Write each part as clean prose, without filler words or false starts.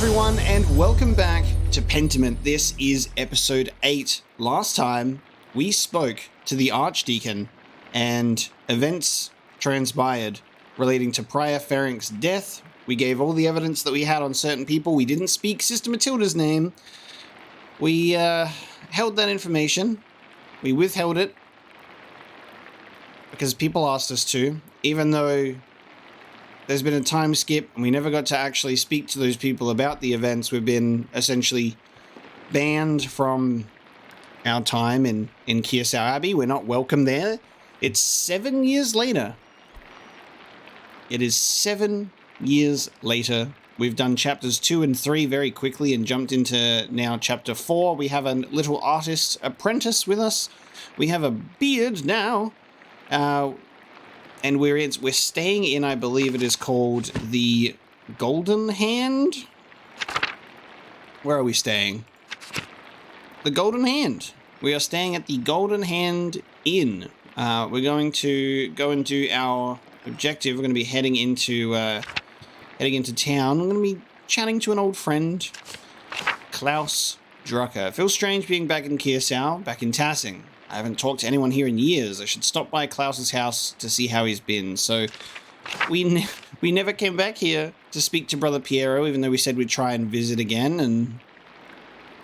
everyone, and welcome back to Pentiment. This is episode 8. Last time, we spoke to the Archdeacon, and events transpired relating to Prior Ferenc's death. We gave all the evidence that we had on certain people. We didn't speak Sister Matilda's name. We held that information. We withheld it because people asked us to, even though there's been a time skip and we never got to actually speak to those people about the events. We've been essentially banned from our time in Kearsau Abbey. We're not welcome there. It's 7 years later. It is 7 years later. We've done chapters 2 and 3 very quickly and jumped into now chapter 4. We have a little artist apprentice with us. We have a beard now. And we're staying in, I believe it is called the Golden Hand. Where are we staying? The Golden Hand. We are staying at the Golden Hand Inn. We're going to go and do our objective. We're going to be heading into town. I'm going to be chatting to an old friend, Klaus Drucker. It feels strange being back in Kearsau, back in Tassing. I haven't talked to anyone here in years. I should stop by Klaus's house to see how he's been. So we never came back here to speak to Brother Piero, even though we said we'd try and visit again, and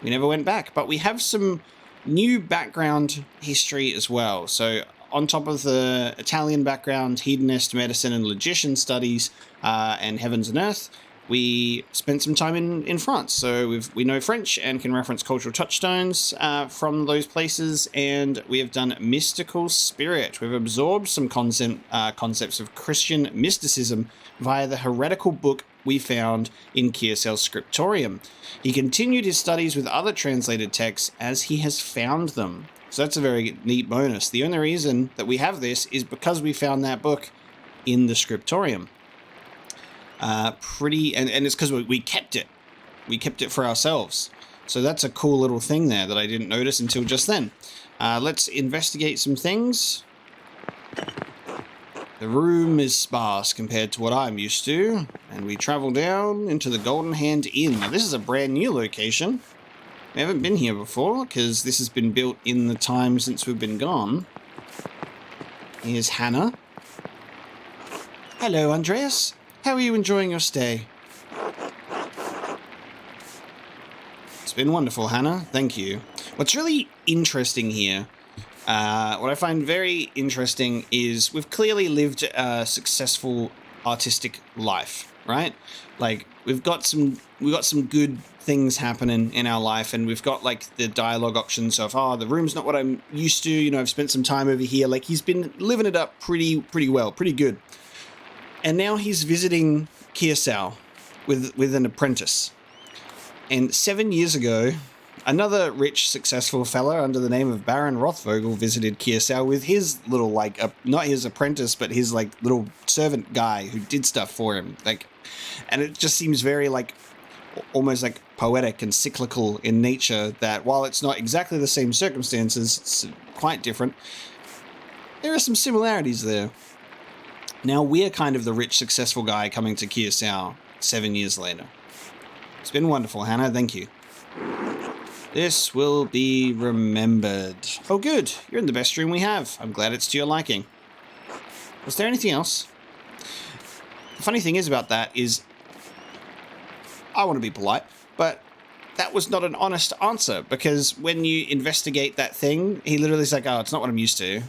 we never went back. But we have some new background history as well. So on top of the Italian background, hedonist, medicine, and logician studies, and heavens and earth, we spent some time in France, so we know French and can reference cultural touchstones from those places, and we have done mystical spirit. We've absorbed some concepts of Christian mysticism via the heretical book we found in Kearsau's scriptorium. He continued his studies with other translated texts as he has found them. So that's a very neat bonus. The only reason that we have this is because we found that book in the scriptorium. And it's because we kept it. We kept it for ourselves. So that's a cool little thing there that I didn't notice until just then. Let's investigate some things. The room is sparse compared to what I'm used to. And we travel down into the Golden Hand Inn. Now, this is a brand new location. We haven't been here before because this has been built in the time since we've been gone. Here's Hannah. Hello, Andreas. How are you enjoying your stay? It's been wonderful, Hannah. Thank you. What's really interesting here, what I find very interesting is we've clearly lived a successful artistic life, right? Like we've got some good things happening in our life, and we've got like the dialogue options of, the room's not what I'm used to. You know, I've spent some time over here. Like he's been living it up pretty well, pretty good. And now he's visiting Kearsau with an apprentice. And 7 years ago, another rich, successful fella under the name of Baron Rothvogel visited Kearsau with his little, not his apprentice, but his, little servant guy who did stuff for him. And it just seems very, almost, poetic and cyclical in nature that while it's not exactly the same circumstances, it's quite different, there are some similarities there. Now we're kind of the rich, successful guy coming to Kearsau 7 years later. It's been wonderful, Hannah. Thank you. This will be remembered. Oh, good. You're in the best room we have. I'm glad it's to your liking. Was there anything else? The funny thing is about that is, I want to be polite, but that was not an honest answer, because when you investigate that thing, he literally is like, it's not what I'm used to.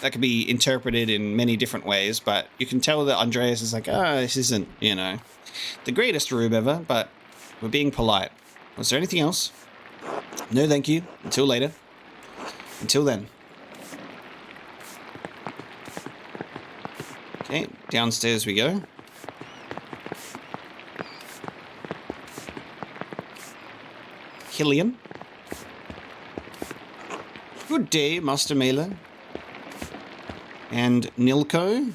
That could be interpreted in many different ways, but you can tell that Andreas is like, this isn't, the greatest room ever, but we're being polite. Was there anything else? No, thank you. Until later. Until then. Okay, downstairs we go. Killian. Good day, Master Mailer. And Nilco,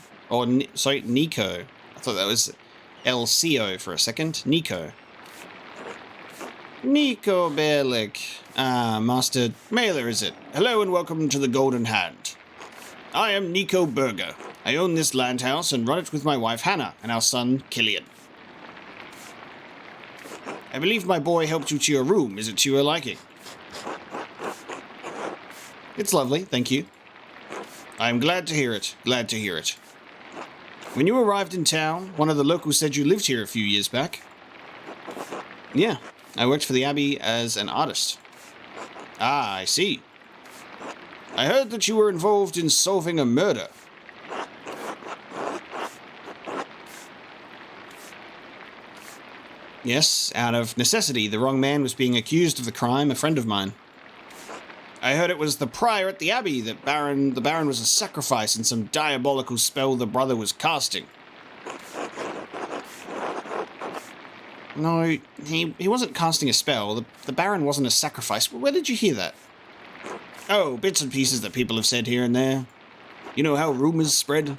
Nico. I thought that was LCO for a second. Nico Berlick. Master Mailer, is it? Hello and welcome to the Golden Hand. I am Nico Berger. I own this land house and run it with my wife Hannah and our son Killian. I believe my boy helped you to your room. Is it to your liking? It's lovely, thank you. I'm glad to hear it. Glad to hear it. When you arrived in town, one of the locals said you lived here a few years back. Yeah, I worked for the Abbey as an artist. Ah, I see. I heard that you were involved in solving a murder. Yes, out of necessity. The wrong man was being accused of the crime, a friend of mine. I heard it was the prior at the Abbey that the Baron was a sacrifice in some diabolical spell the brother was casting. No, he wasn't casting a spell. The Baron wasn't a sacrifice. Where did you hear that? Oh, bits and pieces that people have said here and there. You know how rumors spread?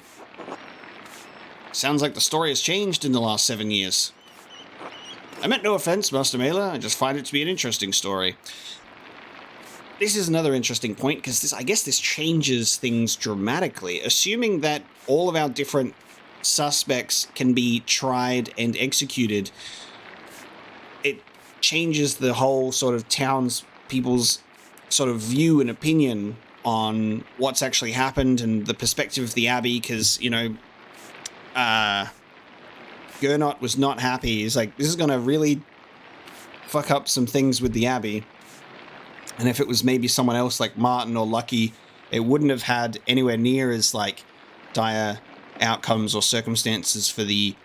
Sounds like the story has changed in the last 7 years. I meant no offense, Master Mailer. I just find it to be an interesting story. This is another interesting point, because I guess this changes things dramatically. Assuming that all of our different suspects can be tried and executed, it changes the whole sort of townspeople's sort of view and opinion on what's actually happened and the perspective of the Abbey, because, you know, Gernot was not happy. He's like, this is going to really fuck up some things with the Abbey. And if it was maybe someone else like Martin or Lucky, it wouldn't have had anywhere near as like dire outcomes or circumstances for the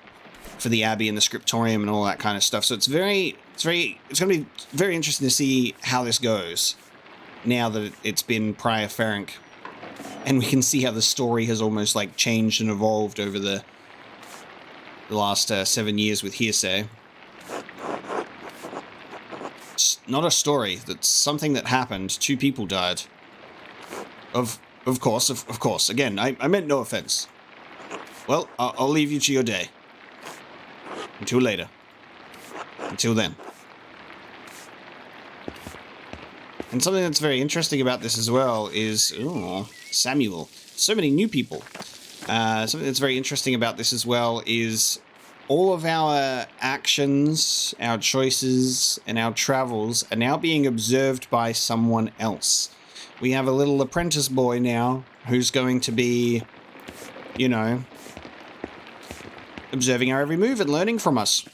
Abbey and the scriptorium and all that kind of stuff. So it's going to be very interesting to see how this goes now that it's been Prior Ferenc. And we can see how the story has almost like changed and evolved over the last 7 years with hearsay. It's not a story. That's something that happened. 2 people died. Of course. Again, I meant no offense. Well, I'll leave you to your day. Until later. Until then. And something that's very interesting about this as well is... Ooh, Samuel. So many new people. Something that's very interesting about this as well is all of our actions, our choices, and our travels are now being observed by someone else. We have a little apprentice boy now who's going to be, you know, observing our every move and learning from us.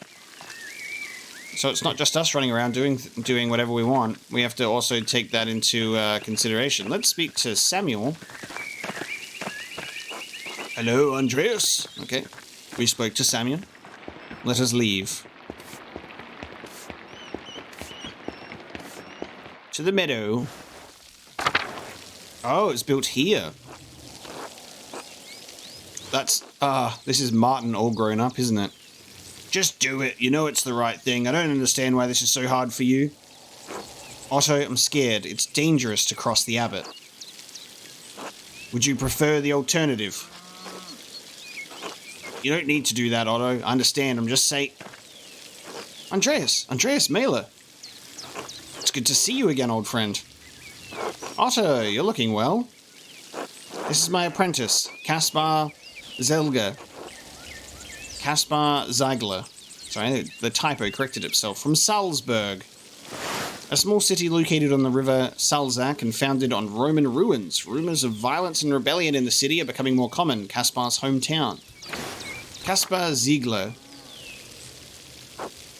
So it's not just us running around doing whatever we want. We have to also take that into consideration. Let's speak to Samuel. Hello, Andreas. Okay, we spoke to Samuel. Let us leave. To the meadow. Oh, it's built here. This is Martin all grown up, isn't it? Just do it. You know it's the right thing. I don't understand why this is so hard for you. Otto, I'm scared. It's dangerous to cross the abbot. Would you prefer the alternative? You don't need to do that, Otto. I understand. I'm just saying... Andreas Mailer. It's good to see you again, old friend. Otto, you're looking well. This is my apprentice, Kaspar Ziegler. Sorry, the typo corrected itself. From Salzburg. A small city located on the river Salzach and founded on Roman ruins. Rumors of violence and rebellion in the city are becoming more common. Kaspar's hometown. Kaspar Ziegler.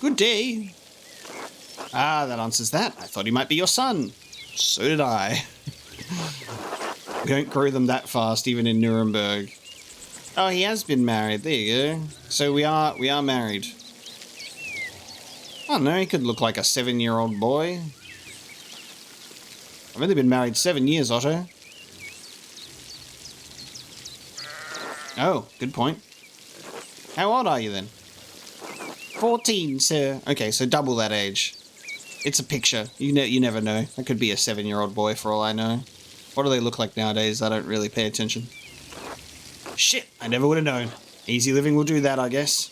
Good day. Ah, that answers that. I thought he might be your son. So did I. We don't grow them that fast, even in Nuremberg. Oh, he has been married. There you go. So we are married. I don't know, he could look like a 7-year-old boy. I've only been married 7 years, Otto. Oh, good point. How old are you then? 14, sir. Okay, so double that age. It's a picture. You never know. That could be a 7-year-old boy for all I know. What do they look like nowadays? I don't really pay attention. Shit, I never would have known. Easy living will do that, I guess.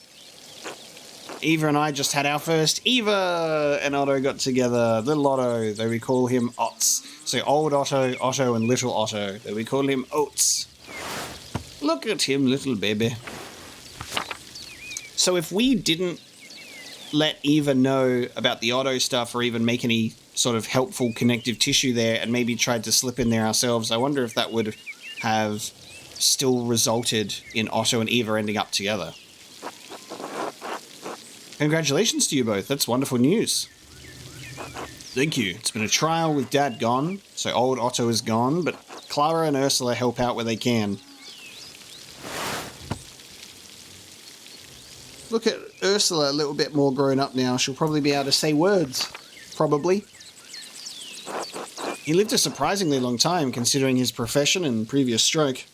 Eva and I just had our first. Eva and Otto got together. Little Otto, though we call him Otz. So old Otto, Otto and little Otto, though we call him Oats. Look at him, little baby. So if we didn't let Eva know about the Otto stuff or even make any sort of helpful connective tissue there and maybe tried to slip in there ourselves, I wonder if that would have still resulted in Otto and Eva ending up together. Congratulations to you both. That's wonderful news. Thank you. It's been a trial with Dad gone, so old Otto is gone, but Clara and Ursula help out where they can. Look at Ursula, a little bit more grown up now. She'll probably be able to say words. Probably. He lived a surprisingly long time, considering his profession and previous stroke.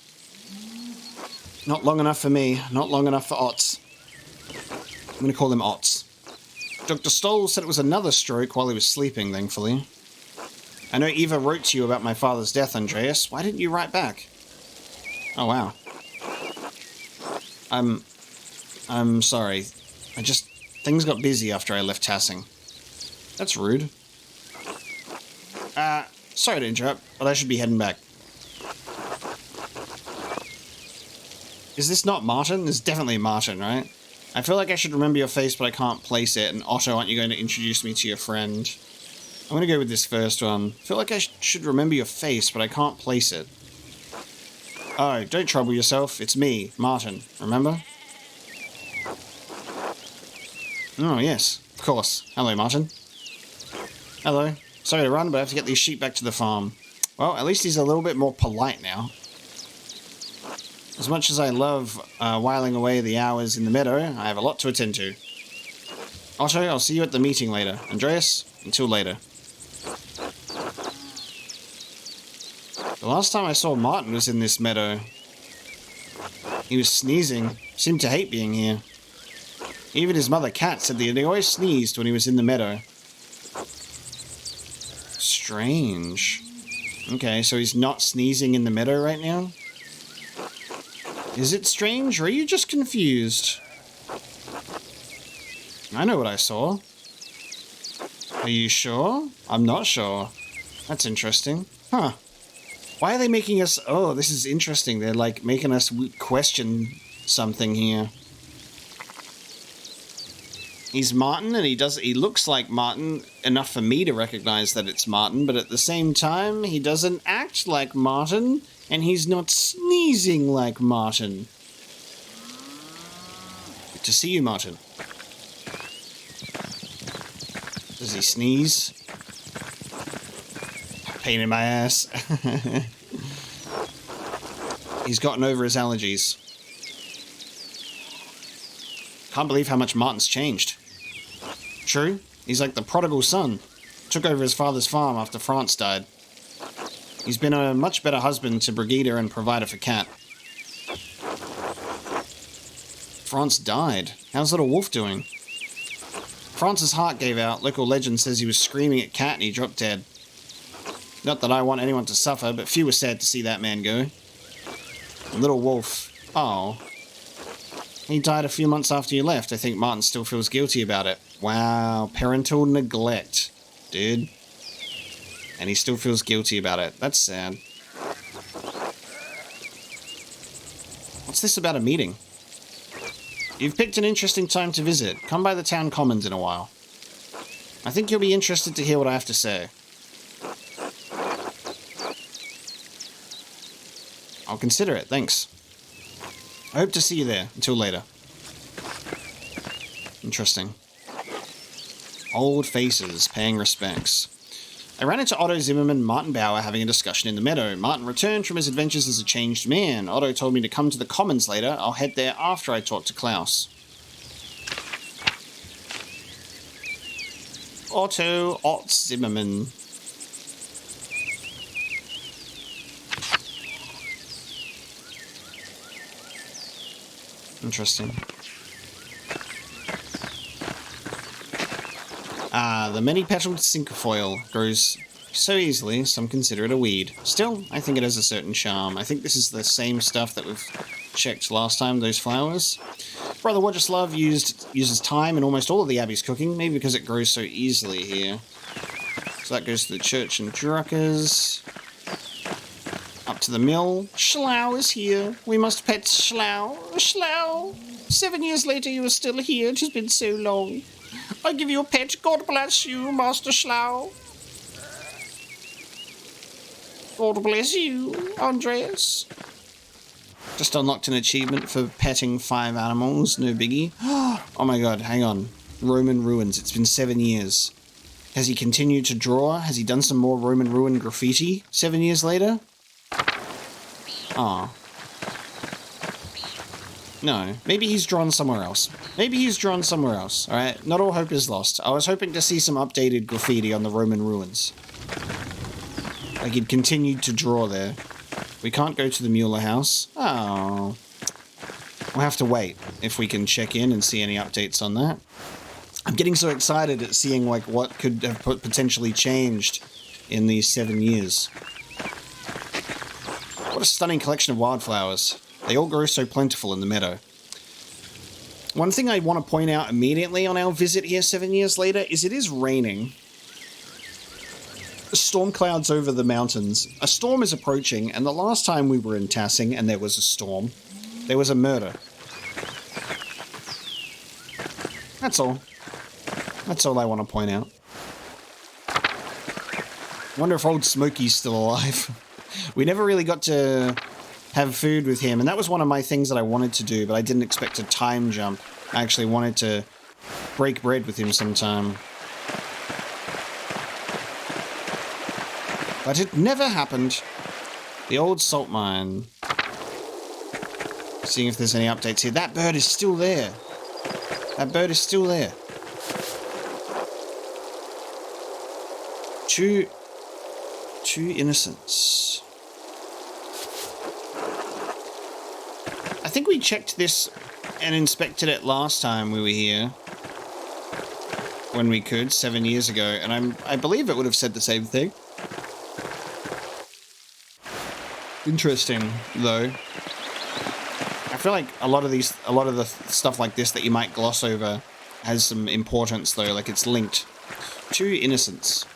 Not long enough for me. Not long enough for Otts. I'm going to call him Otts. Dr. Stoll said it was another stroke while he was sleeping, thankfully. I know Eva wrote to you about my father's death, Andreas. Why didn't you write back? Oh, wow. I'm sorry. Things got busy after I left Tassing. That's rude. Sorry to interrupt, but I should be heading back. Is this not Martin? This is definitely Martin, right? I feel like I should remember your face, but I can't place it. And Otto, aren't you going to introduce me to your friend? I'm going to go with this first one. I feel like I should remember your face, but I can't place it. Oh, don't trouble yourself. It's me, Martin. Remember? Oh, yes. Of course. Hello, Martin. Hello. Sorry to run, but I have to get these sheep back to the farm. Well, at least he's a little bit more polite now. As much as I love whiling away the hours in the meadow, I have a lot to attend to. Otto, I'll see you at the meeting later. Andreas, until later. The last time I saw Martin was in this meadow. He was sneezing. Seemed to hate being here. Even his mother Cat said that he always sneezed when he was in the meadow. Strange. Okay, so he's not sneezing in the meadow right now? Is it strange, or are you just confused? I know what I saw. Are you sure? I'm not sure. That's interesting. Huh. Why are they making us... Oh, this is interesting. They're, like, making us question something here. He's Martin, and he looks like Martin enough for me to recognize that it's Martin, but at the same time, he doesn't act like Martin, and he's not sneezing like Martin. Good to see you, Martin. Does he sneeze? Pain in my ass. He's gotten over his allergies. Can't believe how much Martin's changed. True, he's like the prodigal son. Took over his father's farm after France died. He's been a much better husband to Brigida and provider for Cat. France died. How's little Wolf doing? France's heart gave out. Local legend says he was screaming at Cat and he dropped dead. Not that I want anyone to suffer, but few were sad to see that man go. And little Wolf, oh. He died a few months after you left. I think Martin still feels guilty about it. Wow, parental neglect, dude. And he still feels guilty about it. That's sad. What's this about a meeting? You've picked an interesting time to visit. Come by the town commons in a while. I think you'll be interested to hear what I have to say. I'll consider it, thanks. I hope to see you there. Until later. Interesting. Old faces, paying respects. I ran into Otto Zimmerman and Martin Bauer having a discussion in the meadow. Martin returned from his adventures as a changed man. Otto told me to come to the commons later. I'll head there after I talk to Klaus. Otto Zimmerman. Interesting. The many-petaled cinquefoil grows so easily, some consider it a weed. Still, I think it has a certain charm. I think this is the same stuff that we've checked last time, those flowers. Brother Wodgeslav uses thyme in almost all of the Abbey's cooking, maybe because it grows so easily here. So that goes to the church and Druckers. Up to the mill. Schlau is here. We must pet Schlau. Schlau! 7 years later you are still here. It has been so long. I give you a pet. God bless you, Master Slough. God bless you, Andreas. Just unlocked an achievement for petting 5 animals. No biggie. Oh my god, hang on. Roman ruins. It's been 7 years. Has he continued to draw? Has he done some more Roman ruin graffiti 7 years later? Aw. No, maybe he's drawn somewhere else. Maybe he's drawn somewhere else, alright? Not all hope is lost. I was hoping to see some updated graffiti on the Roman ruins. Like he'd continued to draw there. We can't go to the Mueller house. Oh. We'll have to wait if we can check in and see any updates on that. I'm getting so excited at seeing like what could have potentially changed in these 7 years. What a stunning collection of wildflowers. They all grow so plentiful in the meadow. One thing I want to point out immediately on our visit here 7 years later is it is raining. Storm clouds over the mountains. A storm is approaching, and the last time we were in Tassing and there was a storm, there was a murder. That's all. That's all I want to point out. Wonder if old Smokey's still alive. We never really got to have food with him, and that was one of my things that I wanted to do, but I didn't expect a time jump. I actually wanted to break bread with him sometime. But it never happened. The old salt mine. Seeing if there's any updates here. That bird is still there. That bird is still there. Two innocents. I think we checked this and inspected it last time we were here. When we could, 7 years ago, and I believe it would have said the same thing. Interesting, though. I feel like a lot of the stuff like this that you might gloss over has some importance, though, like it's linked. 2 innocents.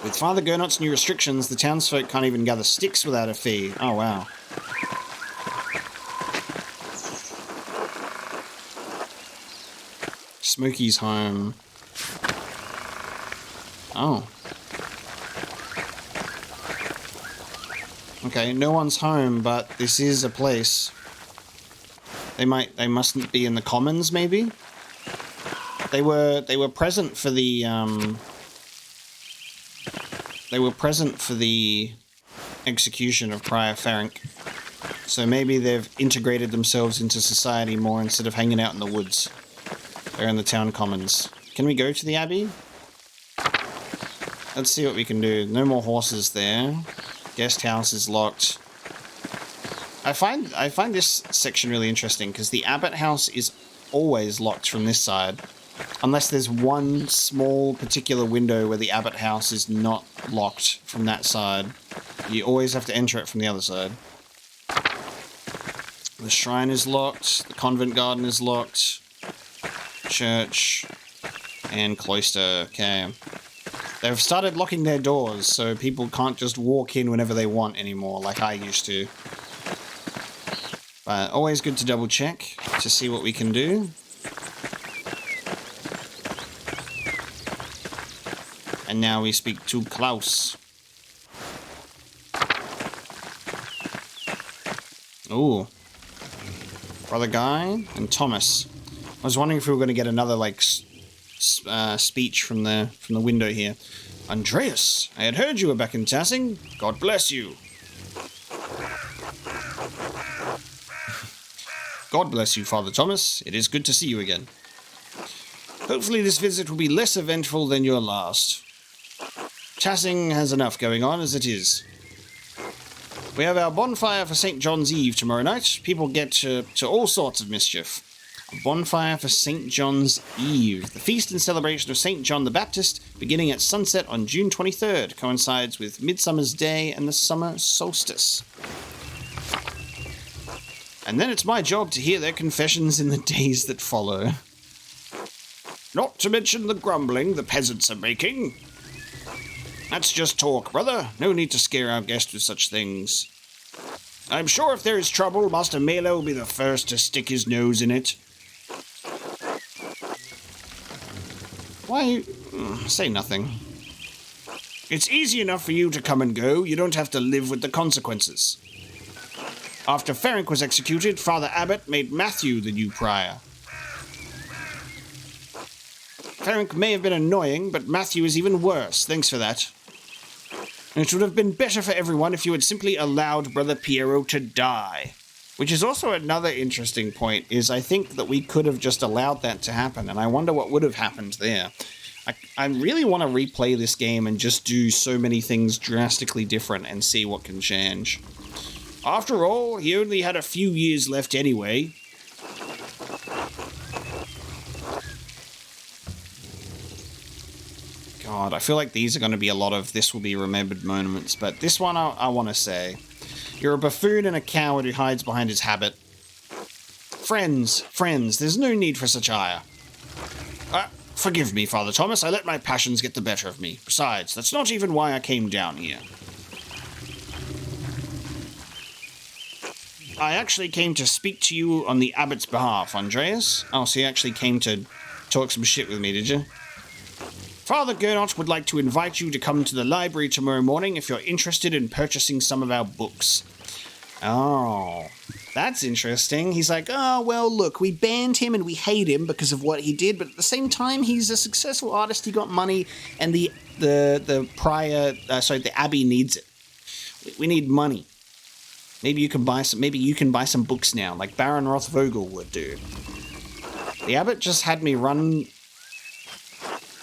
With Father Gernot's new restrictions, the townsfolk can't even gather sticks without a fee. Oh, wow. Smokey's home. Oh. Okay, no one's home, but this is a place. They mustn't be in the commons, maybe? They were present for the, They were present for the execution of Prior Ferenc. So maybe they've integrated themselves into society more instead of hanging out in the woods. They're in the town commons. Can we go to the Abbey? Let's see what we can do. No more horses there. Guest house is locked. I find this section really interesting because the Abbot house is always locked from this side. Unless there's one small particular window where the Abbot house is not locked from that side. You always have to enter it from the other side. The shrine is locked. The convent garden is locked. Church. And cloister. Okay. They've started locking their doors, so people can't just walk in whenever they want anymore, like I used to. But always good to double check to see what we can do. And now we speak to Klaus. Ooh. Brother Guy and Thomas. I was wondering if we were going to get another, like, speech from the window here. Andreas, I had heard you were back in Tassing. God bless you. God bless you, Father Thomas. It is good to see you again. Hopefully this visit will be less eventful than your last. Tassing has enough going on as it is. We have our bonfire for St. John's Eve tomorrow night. People get to all sorts of mischief. A bonfire for St. John's Eve. The feast and celebration of St. John the Baptist, beginning at sunset on June 23rd, coincides with Midsummer's Day and the summer solstice. And then it's my job to hear their confessions in the days that follow. Not to mention the grumbling the peasants are making. That's just talk, brother. No need to scare our guest with such things. I'm sure if there is trouble, Master Meadow will be the first to stick his nose in it. Why? Say nothing. It's easy enough for you to come and go. You don't have to live with the consequences. After Ferenc was executed, Father Abbot made Matthew the new prior. Ferenc may have been annoying, but Matthew is even worse. Thanks for that. It would have been better for everyone if you had simply allowed Brother Piero to die. Which is also another interesting point, is I think that we could have just allowed that to happen, and I wonder what would have happened there. I really want to replay this game and just do so many things drastically different and see what can change. After all, he only had a few years left anyway. God, I feel like these are going to be a lot of this will be remembered moments, but this one I want to say. You're a buffoon and a coward who hides behind his habit. Friends, there's no need for such ire. Forgive me, Father Thomas, I let my passions get the better of me. Besides, that's not even why I came down here. I actually came to speak to you on the Abbot's behalf, Andreas. Oh, so you actually came to talk some shit with me, did you? Father Gernot would like to invite you to come to the library tomorrow morning if you're interested in purchasing some of our books. Oh, that's interesting. He's like, oh, well, look, we banned him and we hate him because of what he did, but at the same time, he's a successful artist, he got money, and the abbey needs it. We need money. Maybe you can buy some books now, like Baron Rothvogel would do. The abbot just had me run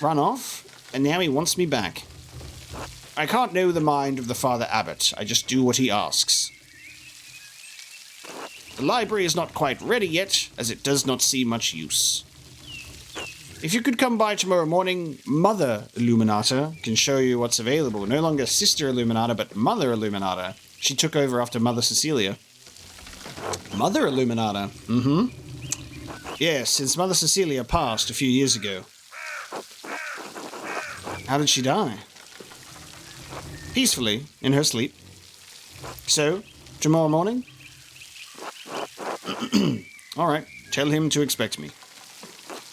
off, and now he wants me back. I can't know the mind of the Father Abbot. I just do what he asks. The library is not quite ready yet, as it does not see much use. If you could come by tomorrow morning, Mother Illuminata can show you what's available. No longer Sister Illuminata, but Mother Illuminata. She took over after Mother Cecilia. Mother Illuminata. Yes, since Mother Cecilia passed a few years ago. How did she die? Peacefully, in her sleep. So, tomorrow morning? Alright, tell him to expect me.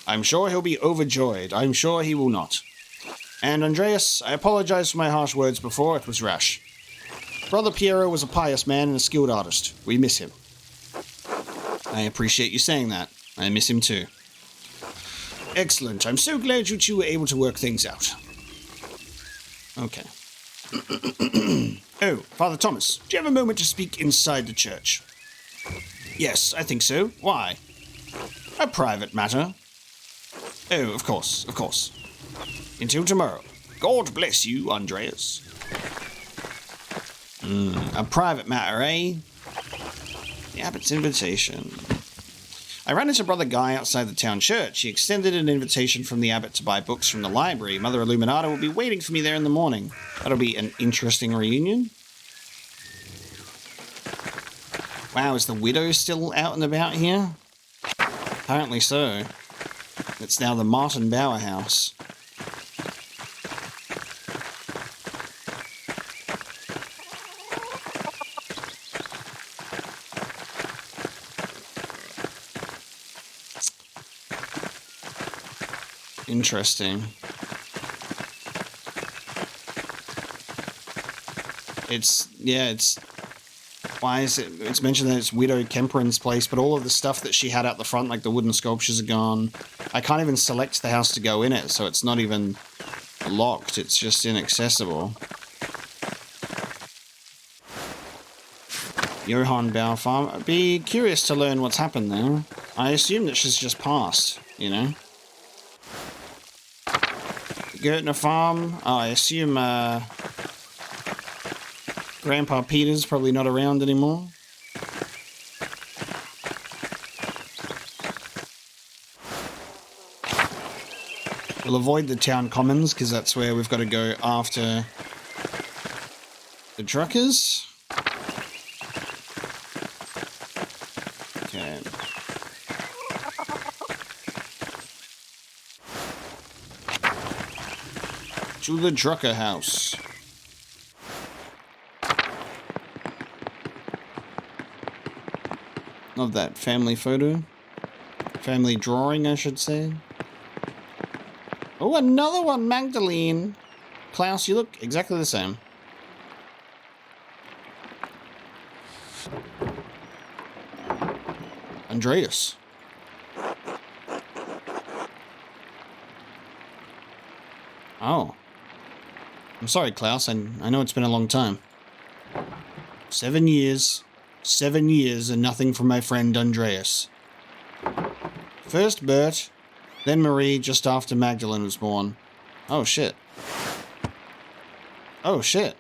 I'm sure he'll be overjoyed. I'm sure he will not. And Andreas, I apologize for my harsh words before. It was rash. Brother Piero was a pious man and a skilled artist. We miss him. I appreciate you saying that. I miss him too. Excellent. I'm so glad you two were able to work things out. Okay. Oh, Father Thomas, do you have a moment to speak inside the church? Yes, I think so. Why? A private matter. Oh, of course. Until tomorrow. God bless you, Andreas. A private matter, eh? The abbot's invitation. I ran into Brother Guy outside the town church. He extended an invitation from the abbot to buy books from the library. Mother Illuminata will be waiting for me there in the morning. That'll be an interesting reunion. Wow, is the widow still out and about here? Apparently so. It's now the Martin Bauer house. Interesting. Why is it? It's mentioned that it's Widow Kemperen's place, but all of the stuff that she had out the front, like the wooden sculptures, are gone. I can't even select the house to go in it, so it's not even locked. It's just inaccessible. Johann Bauer Farm. I'd be curious to learn what's happened there. I assume that she's just passed, you know? Gertner Farm. Oh, I assume, Grandpa Peter's probably not around anymore. We'll avoid the town commons, because that's where we've got to go after the truckers. Okay. To the trucker house. Love that family photo. Family drawing, I should say. Oh, Oh, another one, Magdalene. Klaus, you look exactly the same. Andreas. Oh. I'm sorry, Klaus. I know it's been a long time. 7 years. 7 years and nothing from my friend Andreas. First Bert, then Marie just after Magdalene was born. Oh, shit. Oh, shit.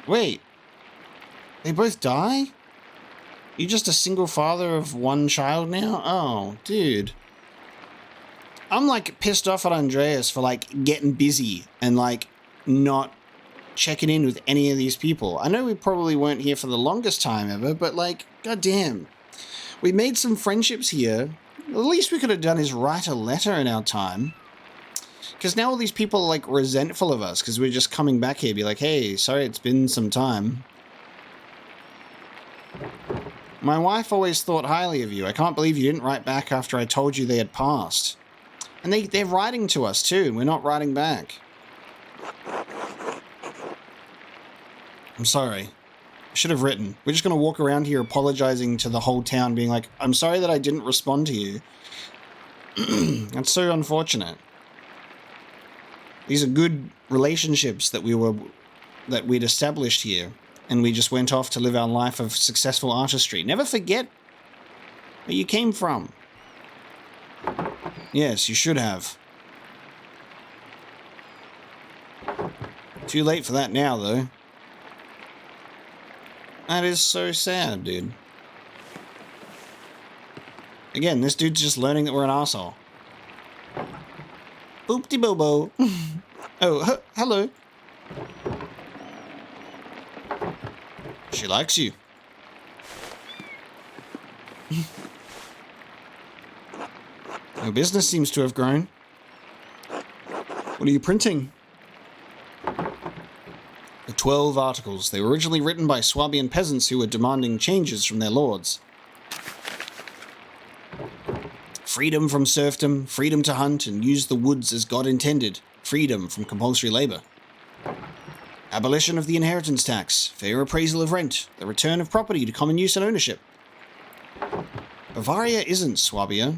Wait. They both die? You're just a single father of one child now? Oh, dude. I'm, like, pissed off at Andreas for, like, getting busy and, like, not checking in with any of these people. I know we probably weren't here for the longest time ever, but, like, goddamn. We made some friendships here. The least we could have done is write a letter in our time. Because now all these people are, like, resentful of us because we're just coming back here, be like, hey, sorry it's been some time. My wife always thought highly of you. I can't believe you didn't write back after I told you they had passed. And they're writing to us too, and we're not writing back. I'm sorry. I should have written. We're just going to walk around here apologizing to the whole town, being like, I'm sorry that I didn't respond to you. That's so unfortunate. These are good relationships that we'd established here, and we just went off to live our life of successful artistry. Never forget where you came from. Yes, you should have. Too late for that now, though. That is so sad, dude. Again, this dude's just learning that we're an arsehole. Boop-de-bobo. Oh, hello. She likes you. Your business seems to have grown. What are you printing? The 12 articles. They were originally written by Swabian peasants who were demanding changes from their lords. Freedom from serfdom, freedom to hunt and use the woods as God intended, freedom from compulsory labor. Abolition of the inheritance tax, fair appraisal of rent, the return of property to common use and ownership. Bavaria isn't Swabia,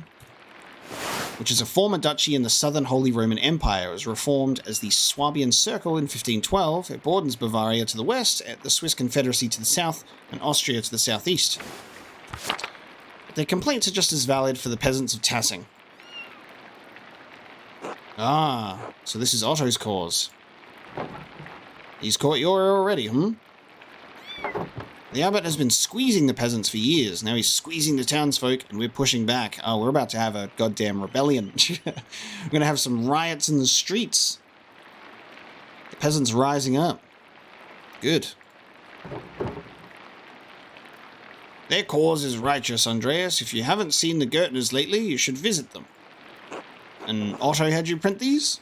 which is a former duchy in the southern Holy Roman Empire. It was reformed as the Swabian Circle in 1512. It borders Bavaria to the west, the Swiss Confederacy to the south, and Austria to the southeast. Their complaints are just as valid for the peasants of Tassing. Ah, so this is Otto's cause. He's caught your ear already, The abbot has been squeezing the peasants for years. Now he's squeezing the townsfolk, and we're pushing back. Oh, we're about to have a goddamn rebellion. We're going to have some riots in the streets. The peasants rising up. Good. Their cause is righteous, Andreas. If you haven't seen the Gertners lately, you should visit them. And Otto had you print these?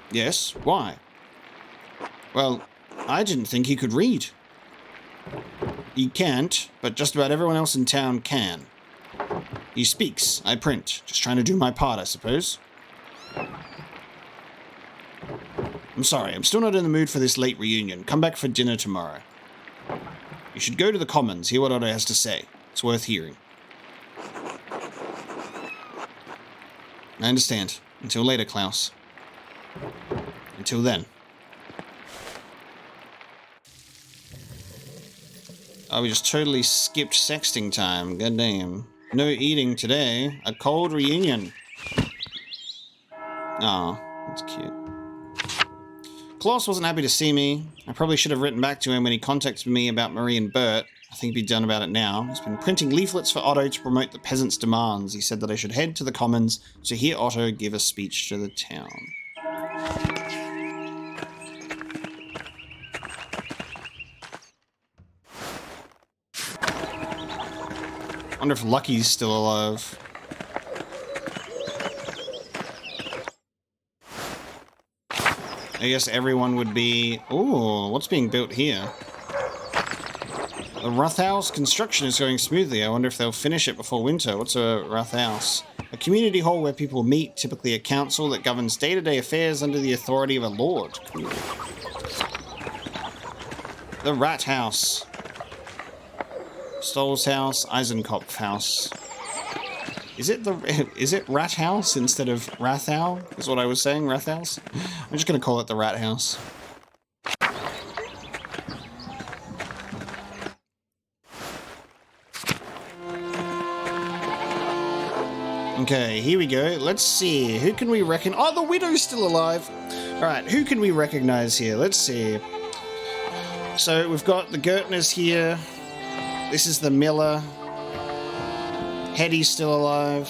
Yes, why? Well, I didn't think he could read. He can't, but just about everyone else in town can. He speaks, I print. Just trying to do my part, I suppose. I'm sorry, I'm still not in the mood for this late reunion. Come back for dinner tomorrow. You should go to the Commons, hear what Otto has to say. It's worth hearing. I understand. Until later, Klaus. Until then. Oh, we just totally skipped sexting time. Goddamn. No eating today. A cold reunion. Aw, that's cute. Klaus wasn't happy to see me. I probably should have written back to him when he contacted me about Marie and Bert. I think he'd be done about it now. He's been printing leaflets for Otto to promote the peasants' demands. He said that I should head to the Commons to hear Otto give a speech to the town. I wonder if Lucky's still alive. I guess everyone would be... Ooh, what's being built here? The Rathaus construction is going smoothly. I wonder if they'll finish it before winter. What's a Rathaus? A community hall where people meet, typically a council that governs day-to-day affairs under the authority of a lord. Cool. The Rat House. Stoll's house, Eisenkopf house. Is it Rat House instead of Rathau? Is what I was saying, Rathaus? I'm just gonna call it the Rat House. Okay, here we go. Let's see. Who can we reckon? Oh, the widow's still alive. All right, who can we recognize here? Let's see. So we've got the Gertners here. This is the miller. Hetty's still alive.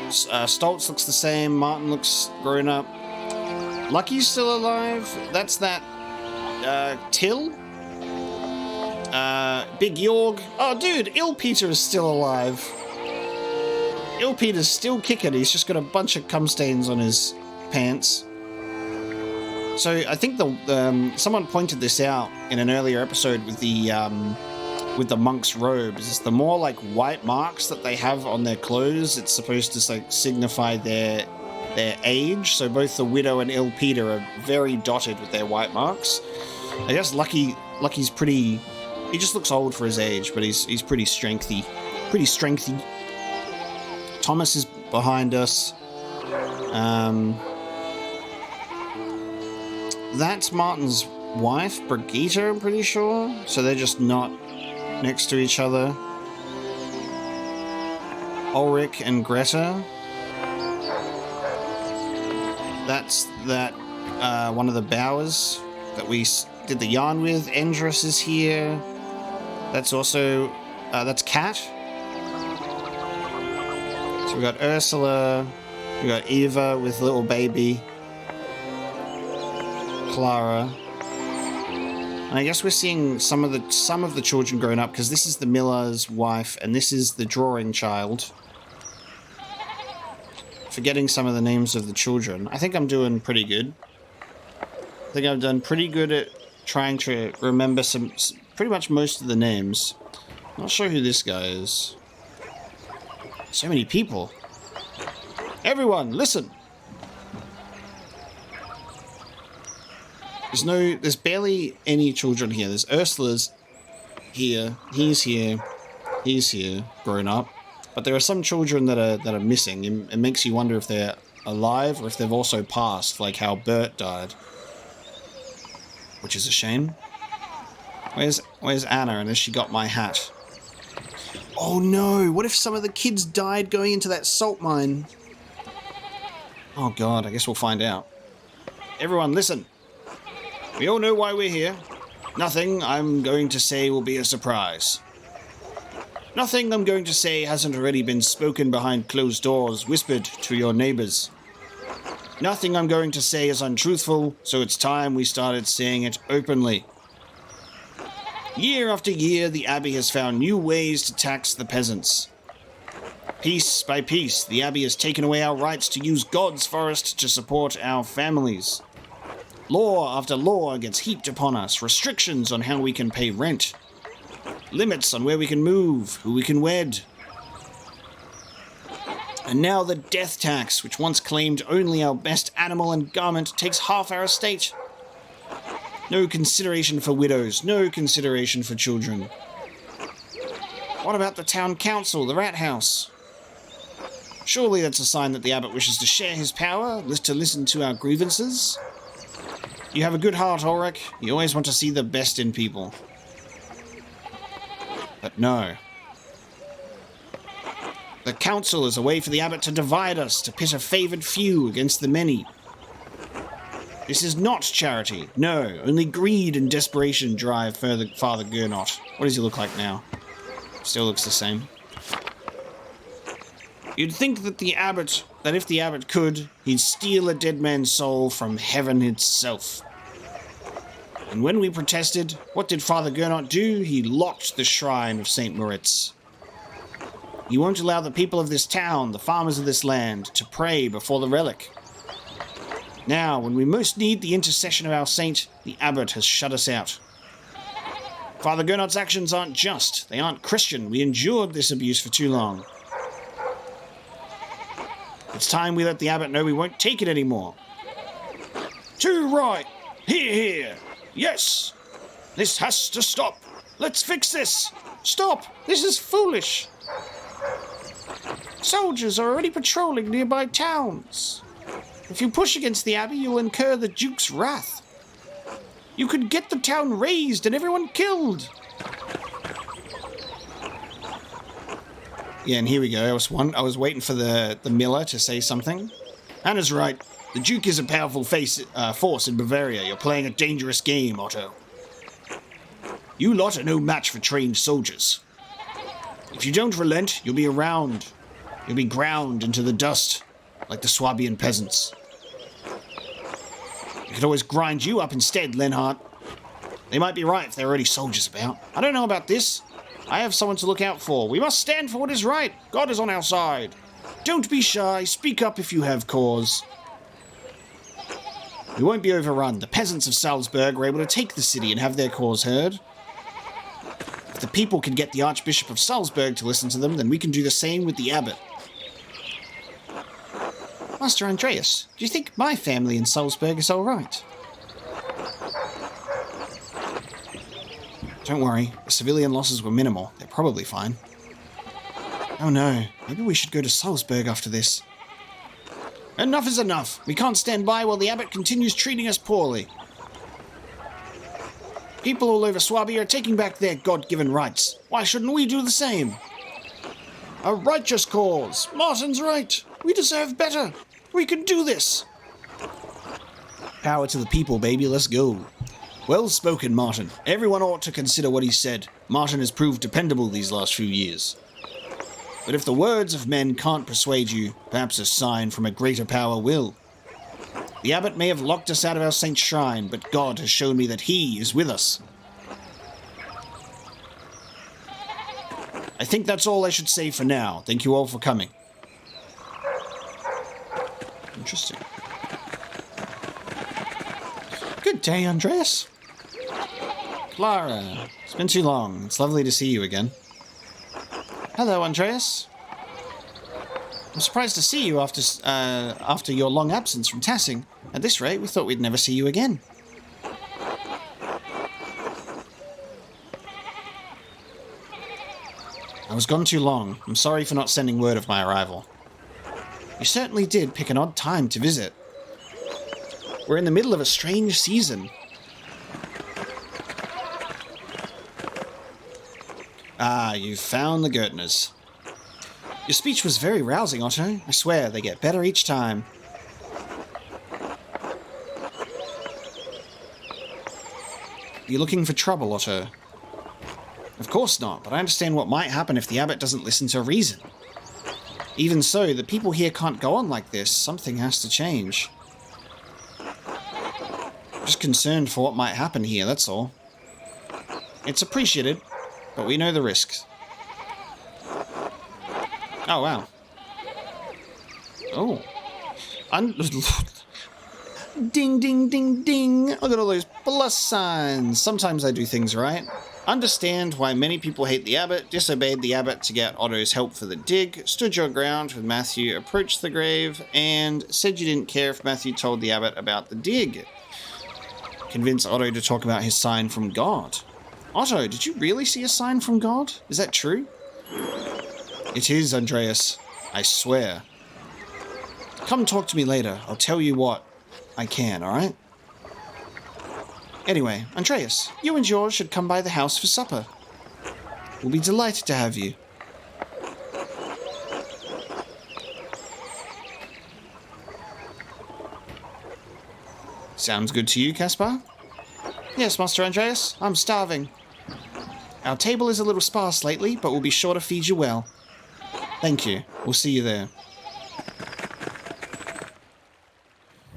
Stoltz looks the same. Martin looks grown up. Lucky's still alive. That's that Till. Big Jorg. Oh, dude, Il Peter is still alive. Il Peter's still kicking. He's just got a bunch of cum stains on his pants. So I think someone pointed this out in an earlier episode with the monks' robes. It's the more like white marks that they have on their clothes. It's supposed to like signify their age. So both the widow and Il Peter are very dotted with their white marks. I guess Lucky's pretty. He just looks old for his age, but he's pretty strengthy. Pretty strengthy. Thomas is behind us. That's Martin's wife, Brigitte, I'm pretty sure. So they're just not next to each other. Ulrich and Greta. That's one of the Bowers that we did the yarn with. Endress is here. That's also, that's Kat. So we got Ursula, we got Eva with little baby, Clara, and I guess we're seeing some of the children growing up because this is the miller's wife and this is the drawing child. Forgetting some of the names of the children. I think I'm doing pretty good. I think I've done pretty good at trying to remember pretty much most of the names. Not sure who this guy is. So many people. Everyone, listen. There's barely any children here. There's Ursula's here. He's here. He's here, grown up. But there are some children that are missing. It makes you wonder if they're alive or if they've also passed, like how Bert died. Which is a shame. Where's Anna, and has she got my hat? Oh no, what if some of the kids died going into that salt mine? Oh god, I guess we'll find out. Everyone, listen. We all know why we're here. Nothing I'm going to say will be a surprise. Nothing I'm going to say hasn't already been spoken behind closed doors, whispered to your neighbors. Nothing I'm going to say is untruthful, so it's time we started saying it openly. Year after year, the Abbey has found new ways to tax the peasants. Piece by piece, the Abbey has taken away our rights to use God's forest to support our families. Law after law gets heaped upon us, restrictions on how we can pay rent. Limits on where we can move, who we can wed. And now the death tax, which once claimed only our best animal and garment, takes half our estate. No consideration for widows, no consideration for children. What about the town council, the rat house? Surely that's a sign that the abbot wishes to share his power, to listen to our grievances. You have a good heart, Ulrich. You always want to see the best in people. But no. The council is a way for the abbot to divide us, to pit a favoured few against the many. This is not charity. No, only greed and desperation drive Father Gernot. What does he look like now? Still looks the same. You'd think that if the abbot could, he'd steal a dead man's soul from heaven itself. And when we protested, what did Father Gernot do? He locked the shrine of St. Moritz. He won't allow the people of this town, the farmers of this land, to pray before the relic. Now, when we most need the intercession of our saint, the abbot has shut us out. Father Gernot's actions aren't just. They aren't Christian. We endured this abuse for too long. It's time we let the abbot know we won't take it anymore. Too right. Hear, hear. Yes. This has to stop. Let's fix this. Stop. This is foolish. Soldiers are already patrolling nearby towns. If you push against the abbey, you'll incur the Duke's wrath. You could get the town razed and everyone killed. Yeah, and here we go. I was waiting for the miller to say something. Hannah's right. The Duke is a powerful force in Bavaria. You're playing a dangerous game, Otto. You lot are no match for trained soldiers. If you don't relent, you'll be around. You'll be ground into the dust, like the Swabian peasants. We could always grind you up instead, Lenhart. They might be right if there are already soldiers about. I don't know about this. I have someone to look out for. We must stand for what is right. God is on our side. Don't be shy. Speak up if you have cause. We won't be overrun. The peasants of Salzburg were able to take the city and have their cause heard. If the people can get the Archbishop of Salzburg to listen to them, then we can do the same with the abbot. Master Andreas, do you think my family in Salzburg is all right? Don't worry, the civilian losses were minimal. They're probably fine. Oh no, maybe we should go to Salzburg after this. Enough is enough. We can't stand by while the abbot continues treating us poorly. People all over Swabia are taking back their God-given rights. Why shouldn't we do the same? A righteous cause. Martin's right. We deserve better. We can do this. Power to the people, baby. Let's go. Well spoken, Martin. Everyone ought to consider what he said. Martin has proved dependable these last few years. But if the words of men can't persuade you, perhaps a sign from a greater power will. The abbot may have locked us out of our saint's shrine, but God has shown me that he is with us. I think that's all I should say for now. Thank you all for coming. Interesting. Good day, Andreas. Clara, it's been too long. It's lovely to see you again. Hello, Andreas. I'm surprised to see you after your long absence from Tassing. At this rate, we thought we'd never see you again. I was gone too long. I'm sorry for not sending word of my arrival. You certainly did pick an odd time to visit. We're in the middle of a strange season. Ah, you've found the Gertners. Your speech was very rousing, Otto. I swear, they get better each time. You're looking for trouble, Otto? Of course not, but I understand what might happen if the abbot doesn't listen to reason. Even so, the people here can't go on like this. Something has to change. I'm just concerned for what might happen here, that's all. It's appreciated, but we know the risks. Oh, wow. Oh. Ding, ding, ding, ding. Look at all those plus signs. Sometimes I do things right. Understand why many people hate the abbot, disobeyed the abbot to get Otto's help for the dig, stood your ground when Matthew approached the grave, and said you didn't care if Matthew told the abbot about the dig. Convince Otto to talk about his sign from God. Otto, did you really see a sign from God? Is that true? It is, Andreas. I swear. Come talk to me later. I'll tell you what I can, alright? Anyway, Andreas, you and George should come by the house for supper. We'll be delighted to have you. Sounds good to you, Caspar? Yes, Master Andreas. I'm starving. Our table is a little sparse lately, but we'll be sure to feed you well. Thank you. We'll see you there.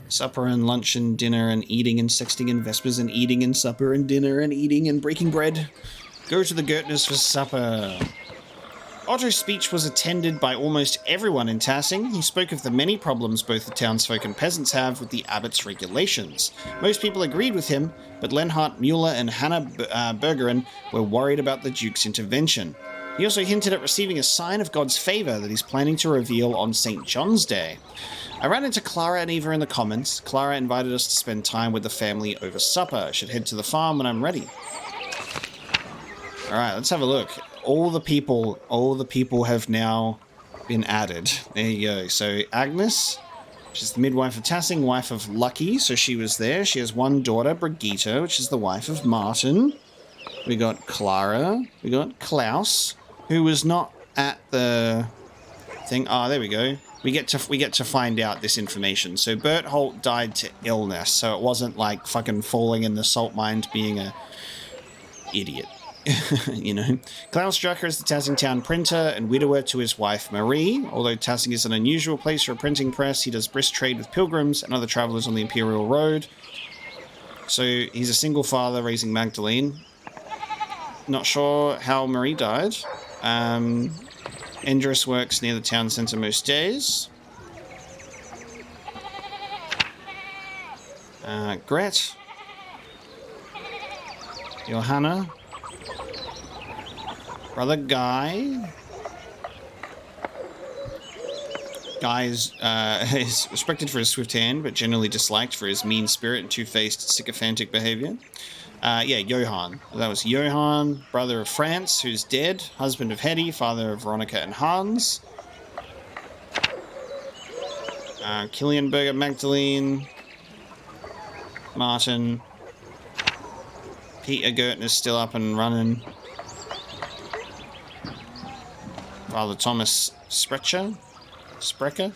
Supper and lunch and dinner and eating and sexting and vespers and eating and supper and dinner and eating and breaking bread. Go to the Gertners for supper. Otto's speech was attended by almost everyone in Tassing. He spoke of the many problems both the townsfolk and peasants have with the abbot's regulations. Most people agreed with him, but Lenhart, Mueller, and Hannah Bergeron were worried about the Duke's intervention. He also hinted at receiving a sign of God's favour that he's planning to reveal on St. John's Day. I ran into Clara and Eva in the comments. Clara invited us to spend time with the family over supper. I should head to the farm when I'm ready. Alright, let's have a look. All the people have now been added. There you go. So Agnes, she's the midwife of Tassing, wife of Lucky, so she was there. She has one daughter, Brigitte, which is the wife of Martin. We got Clara. We got Klaus, who was not at the thing. Oh, there we go. We get to find out this information. So Berthold died to illness, so it wasn't like fucking falling in the salt mine being a idiot. You know. Klaus Drucker is the Tassing town printer and widower to his wife Marie. Although Tassing is an unusual place for a printing press, he does brisk trade with pilgrims and other travellers on the Imperial Road. So he's a single father raising Magdalene. Not sure how Marie died. Endress works near the town centre most days. Gret. Johanna. Brother Guy. Guy is respected for his swift hand, but generally disliked for his mean spirit and two-faced sycophantic behaviour. Yeah, Johann. That was Johann, brother of France, who's dead, husband of Hetty, father of Veronica and Hans. Kilianberger, Magdalene. Martin. Peter Gertners still up and running. Father Thomas Sprecher. And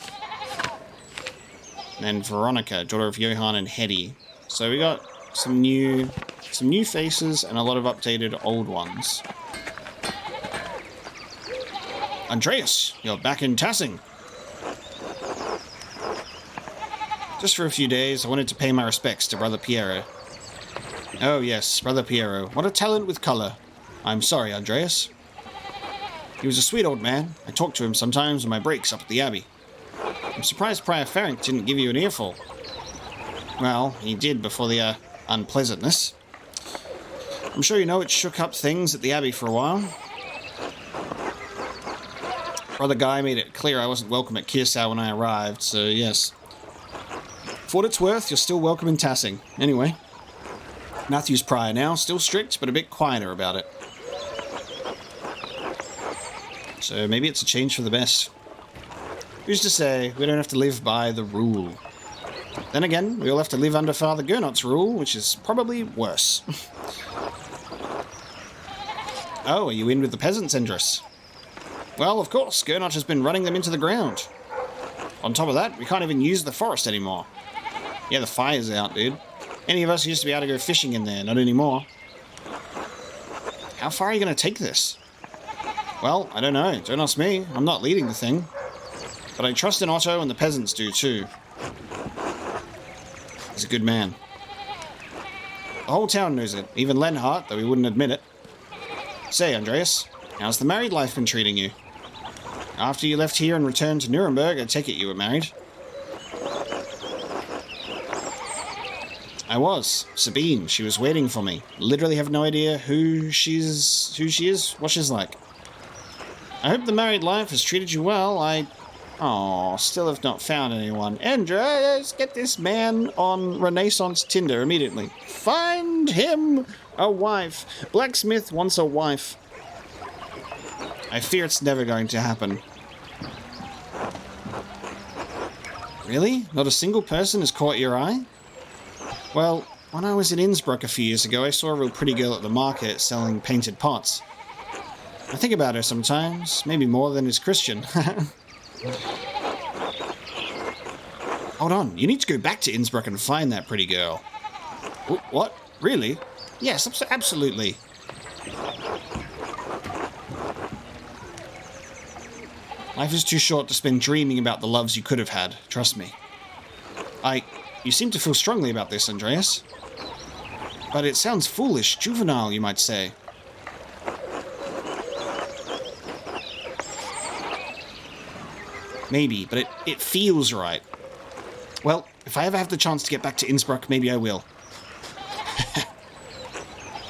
then Veronica, daughter of Johann and Hetty. So we got some new faces and a lot of updated old ones. Andreas, you're back in Tassing. Just for a few days, I wanted to pay my respects to Brother Piero. Oh yes, Brother Piero. What a talent with colour. I'm sorry, Andreas. He was a sweet old man. I talk to him sometimes on my breaks up at the Abbey. I'm surprised Prior Ferenc didn't give you an earful. Well, he did before the unpleasantness. I'm sure you know it shook up things at the Abbey for a while. Brother Guy made it clear I wasn't welcome at Kirsau when I arrived, so yes. For what it's worth, you're still welcome in Tassing. Anyway, Matthew's Prior now, still strict, but a bit quieter about it. So maybe it's a change for the best. Who's to say we don't have to live by the rule? Then again, we all have to live under Father Gernot's rule, which is probably worse. Oh, are you in with the peasants, Endress? Well, of course, Gernot has been running them into the ground. On top of that, we can't even use the forest anymore. Yeah, the fire's out, dude. Any of us used to be able to go fishing in there, not anymore. How far are you going to take this? Well, I don't know. Don't ask me. I'm not leading the thing. But I trust in Otto and the peasants do too. He's a good man. The whole town knows it. Even Lenhart, though he wouldn't admit it. Say, Andreas, how's the married life been treating you? After you left here and returned to Nuremberg, I take it you were married. I was. Sabine, she was waiting for me. Literally have no idea who she is, what she's like. I hope the married life has treated you well. Still have not found anyone. Andreas, get this man on Renaissance Tinder immediately. Find him a wife. Blacksmith wants a wife. I fear it's never going to happen. Really? Not a single person has caught your eye? Well, when I was in Innsbruck a few years ago, I saw a real pretty girl at the market selling painted pots. I think about her sometimes, maybe more than is Christian. Hold on, you need to go back to Innsbruck and find that pretty girl. What? Really? Yes, absolutely. Life is too short to spend dreaming about the loves you could have had, trust me. You seem to feel strongly about this, Andreas. But it sounds foolish, juvenile, you might say. Maybe, but it feels right. Well, if I ever have the chance to get back to Innsbruck, maybe I will.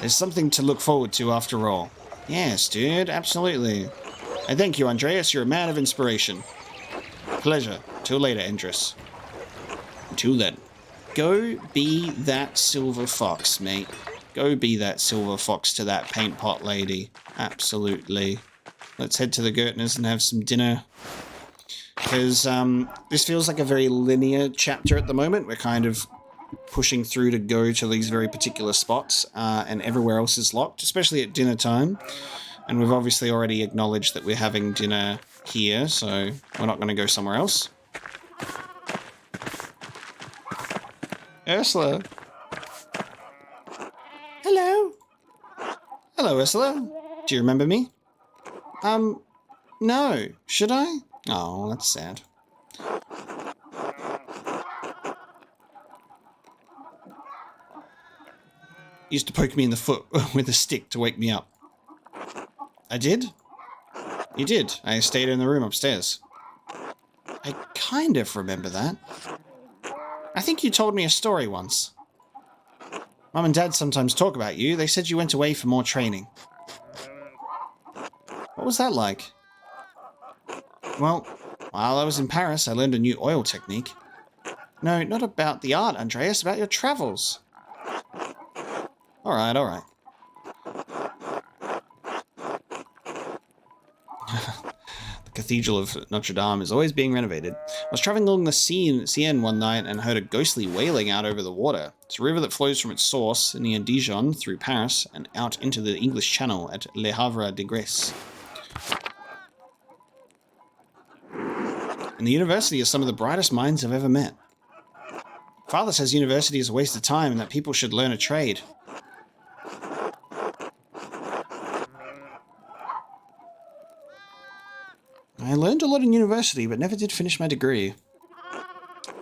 There's something to look forward to after all. Yes, dude, absolutely. And thank you, Andreas. You're a man of inspiration. Pleasure. Till later, Endress. Until then. Go be that silver fox, mate. Go be that silver fox to that paint pot lady. Absolutely. Let's head to the Gertners and have some dinner. Because this feels like a very linear chapter at the moment. We're kind of pushing through to go to these very particular spots, and everywhere else is locked, especially at dinner time. And we've obviously already acknowledged that we're having dinner here, so we're not going to go somewhere else. Ursula. Hello. Hello, Ursula. Do you remember me? No. Should I? Oh, that's sad. You used to poke me in the foot with a stick to wake me up. I did? You did. I stayed in the room upstairs. I kind of remember that. I think you told me a story once. Mum and Dad sometimes talk about you. They said you went away for more training. What was that like? Well, while I was in Paris, I learned a new oil technique. No, not about the art, Andreas, about your travels. Alright, alright. The Cathedral of Notre Dame is always being renovated. I was traveling along the Seine one night and heard a ghostly wailing out over the water. It's a river that flows from its source near Dijon through Paris and out into the English Channel at Le Havre de Grace. And the university is some of the brightest minds I've ever met. Father says university is a waste of time and that people should learn a trade. I learned a lot in university, but never did finish my degree.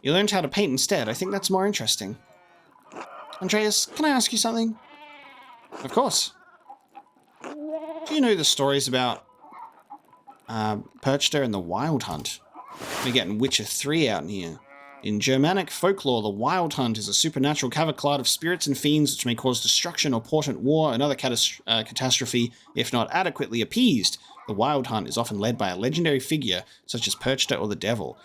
You learned how to paint instead. I think that's more interesting. Andreas, can I ask you something? Of course. Do you know the stories about Perchta and the Wild Hunt? We're getting Witcher 3 out in here. In Germanic folklore, the Wild Hunt is a supernatural cavalcade of spirits and fiends which may cause destruction or portent war and other catastrophe if not adequately appeased. The Wild Hunt is often led by a legendary figure such as Perchta or the Devil.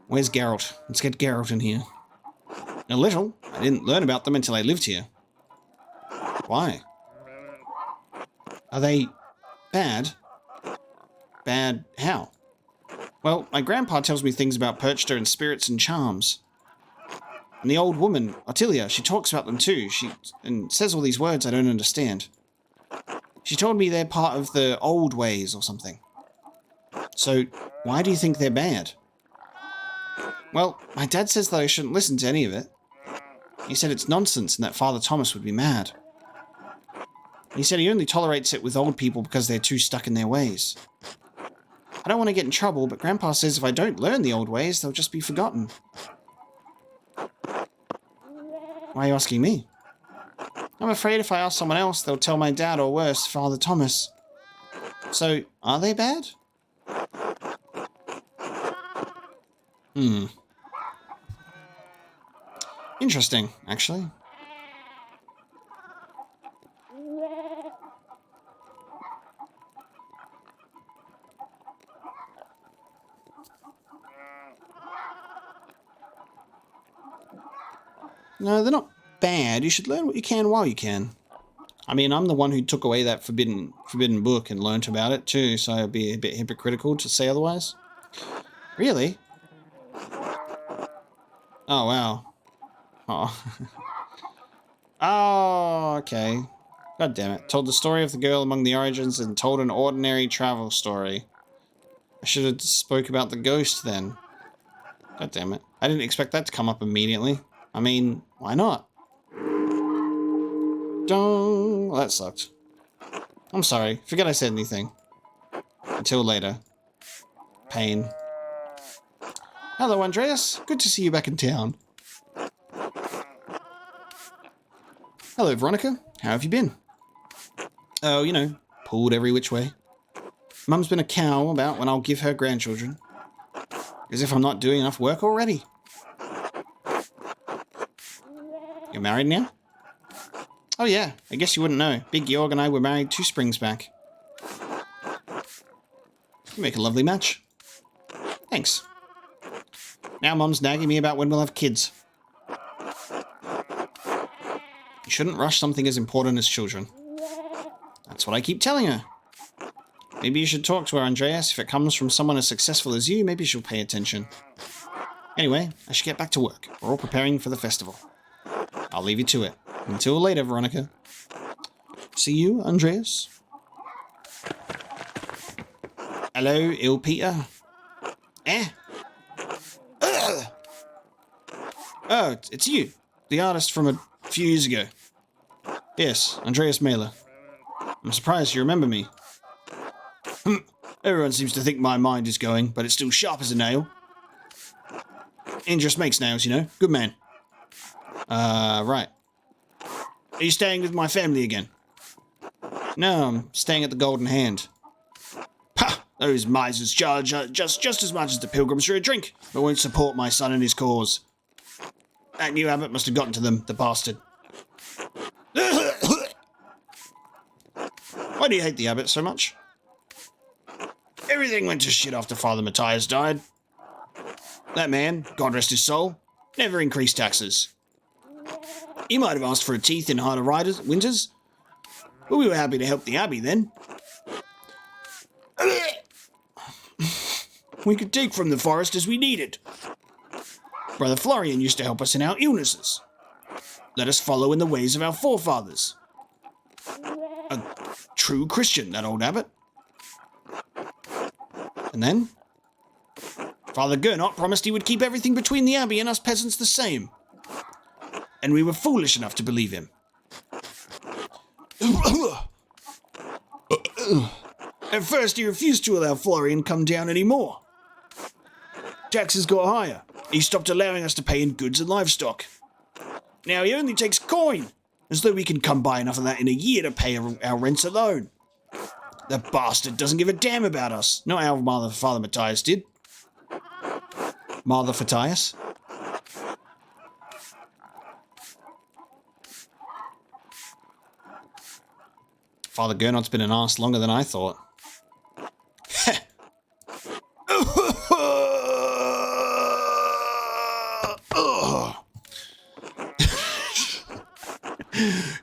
Where's Geralt? Let's get Geralt in here. A little. I didn't learn about them until I lived here. Why? Are they bad? Bad how? Well, my grandpa tells me things about Perchta and spirits and charms. And the old woman, Ottilia, she talks about them too. She says all these words I don't understand. She told me they're part of the old ways or something. So, why do you think they're bad? Well, my dad says that I shouldn't listen to any of it. He said it's nonsense and that Father Thomas would be mad. He said he only tolerates it with old people because they're too stuck in their ways. I don't want to get in trouble, but Grandpa says if I don't learn the old ways, they'll just be forgotten. Why are you asking me? I'm afraid if I ask someone else, they'll tell my dad or worse, Father Thomas. So, are they bad? Interesting, actually. No, they're not bad. You should learn what you can while you can. I mean, I'm the one who took away that forbidden book and learnt about it too, so I'd be a bit hypocritical to say otherwise. Really? Oh, wow. Oh. Oh, okay. God damn it. Told the story of the girl among the origins and told an ordinary travel story. I should have spoke about the ghost then. God damn it. I didn't expect that to come up immediately. I mean, why not? Well, that sucked. I'm sorry. Forget I said anything. Until later. Pain. Hello, Andreas. Good to see you back in town. Hello, Veronica. How have you been? Oh, you know, pulled every which way. Mum's been a cow about when I'll give her grandchildren. As if I'm not doing enough work already. You're married now? Oh yeah, I guess you wouldn't know. Big Georg and I were married 2 springs back. You make a lovely match. Thanks. Now Mum's nagging me about when we'll have kids. You shouldn't rush something as important as children. That's what I keep telling her. Maybe you should talk to her, Andreas. If it comes from someone as successful as you, maybe she'll pay attention. Anyway, I should get back to work. We're all preparing for the festival. I'll leave you to it. Until later, Veronica. See you, Andreas. Hello, ill Peter. Ugh. Oh, it's you. The artist from a few years ago. Yes, Andreas Mailer. I'm surprised you remember me. Everyone seems to think my mind is going, but it's still sharp as a nail. Injust makes nails, you know. Good man. Right. Are you staying with my family again? No, I'm staying at the Golden Hand. Ha! Those misers charge just as much as the pilgrims for a drink, but won't support my son in his cause. That new abbot must have gotten to them, the bastard. Why do you hate the abbot so much? Everything went to shit after Father Matthias died. That man, God rest his soul, never increased taxes. He might have asked for a teeth in harder winters, but we were happy to help the abbey then. We could take from the forest as we needed. Brother Florian used to help us in our illnesses. Let us follow in the ways of our forefathers. A true Christian, that old abbot. And then, Father Gernot promised he would keep everything between the abbey and us peasants the same. And we were foolish enough to believe him. At first he refused to allow Florian come down anymore. Taxes got higher. He stopped allowing us to pay in goods and livestock. Now he only takes coin, as though we can come by enough of that in a year to pay our rents alone. The bastard doesn't give a damn about us. Not how Father Matthias did. Father Matthias? Father Gernot's been an arse longer than I thought.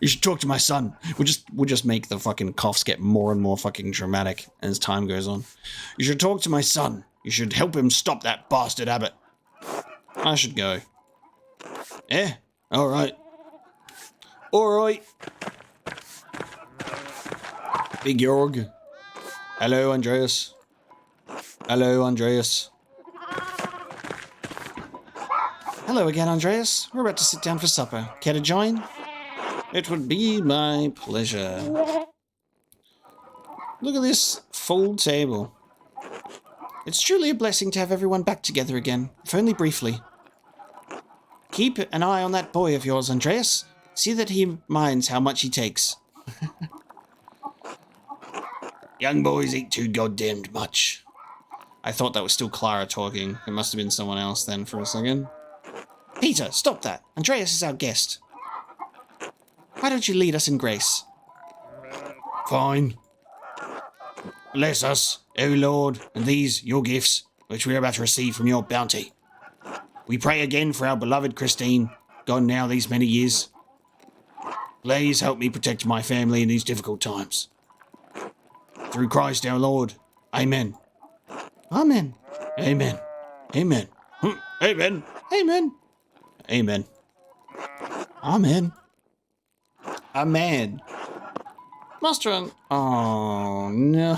You should talk to my son. We'll just make the fucking coughs get more and more fucking dramatic as time goes on. You should talk to my son. You should help him stop that bastard abbot. I should go. Yeah? Alright. Alright. Big Georg. Hello, Andreas. Hello, Andreas. Hello again, Andreas. We're about to sit down for supper. Care to join? It would be my pleasure. Look at this full table. It's truly a blessing to have everyone back together again, if only briefly. Keep an eye on that boy of yours, Andreas. See that he minds how much he takes. Young boys eat too goddamned much. I thought that was still Clara talking. It must have been someone else then for a second. Peter, stop that. Andreas is our guest. Why don't you lead us in grace? Fine. Bless us, O Lord, and these, your gifts, which we are about to receive from your bounty. We pray again for our beloved Christine, gone now these many years. Please help me protect my family in these difficult times. Through Christ our Lord. Amen. Amen. Amen. Amen. Amen. Amen. Amen. Amen. Amen. Master, oh no,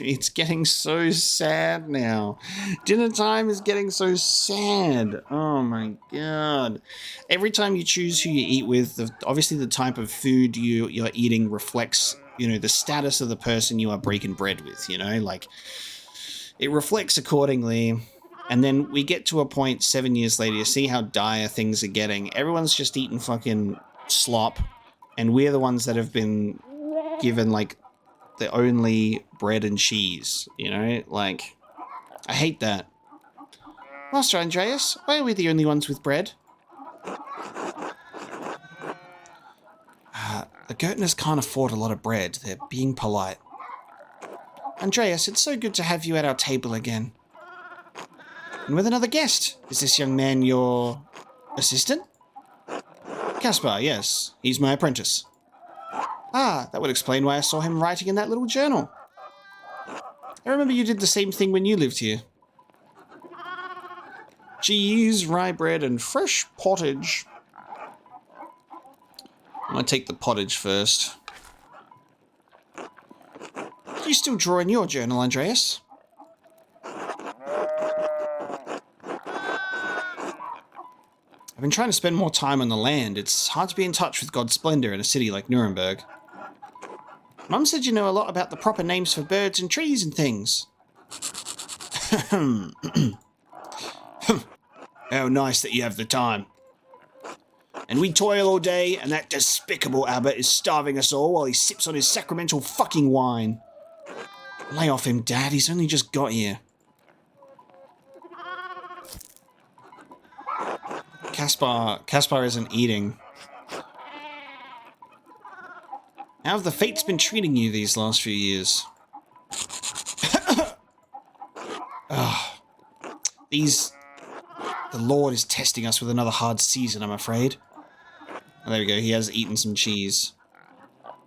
it's getting so sad now. Dinner time is getting so sad. Oh my god. Every time you choose who you eat with, obviously the type of food you're eating reflects, the status of the person you are breaking bread with, like it reflects accordingly. And then we get to a point 7 years later, you see how dire things are getting. Everyone's just eating fucking slop, and we're the ones that have been given the only bread and cheese, you know? Like, I hate that. Master Andreas, why are we the only ones with bread? The Gertners can't afford a lot of bread. They're being polite. Andreas, it's so good to have you at our table again. And with another guest. Is this young man your assistant? Caspar, yes. He's my apprentice. Ah, that would explain why I saw him writing in that little journal. I remember you did the same thing when you lived here. Cheese, rye bread, and fresh pottage. I'm going to take the pottage first. Do you still draw in your journal, Andreas? I've been trying to spend more time on the land. It's hard to be in touch with God's splendor in a city like Nuremberg. Mum said you know a lot about the proper names for birds and trees and things. How nice that you have the time. And we toil all day, and that despicable abbot is starving us all while he sips on his sacramental fucking wine. Lay off him, Dad. He's only just got here. Caspar isn't eating. How have the fates been treating you these last few years? The Lord is testing us with another hard season, I'm afraid. Oh, there we go, he has eaten some cheese.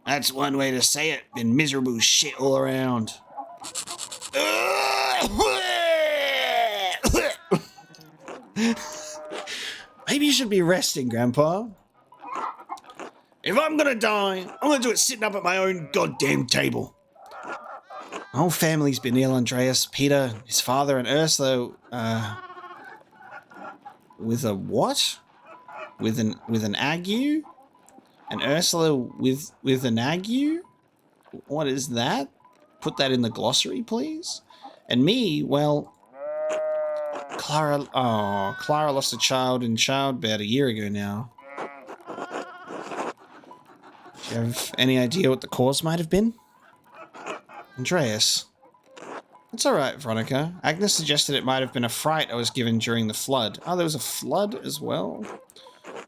That's one way to say it. Been miserable shit all around. Maybe you should be resting, Grandpa. If I'm gonna die, I'm gonna do it sitting up at my own goddamn table. My whole family's been ill, Andreas. Peter, his father, and Ursula, with a what? With an ague? And Ursula with an ague? What is that? Put that in the glossary, please. And me, well, Clara lost a child in childbed a year ago now. Do you have any idea what the cause might have been? Andreas. It's alright, Veronica. Agnes suggested it might have been a fright I was given during the flood. Oh, there was a flood as well?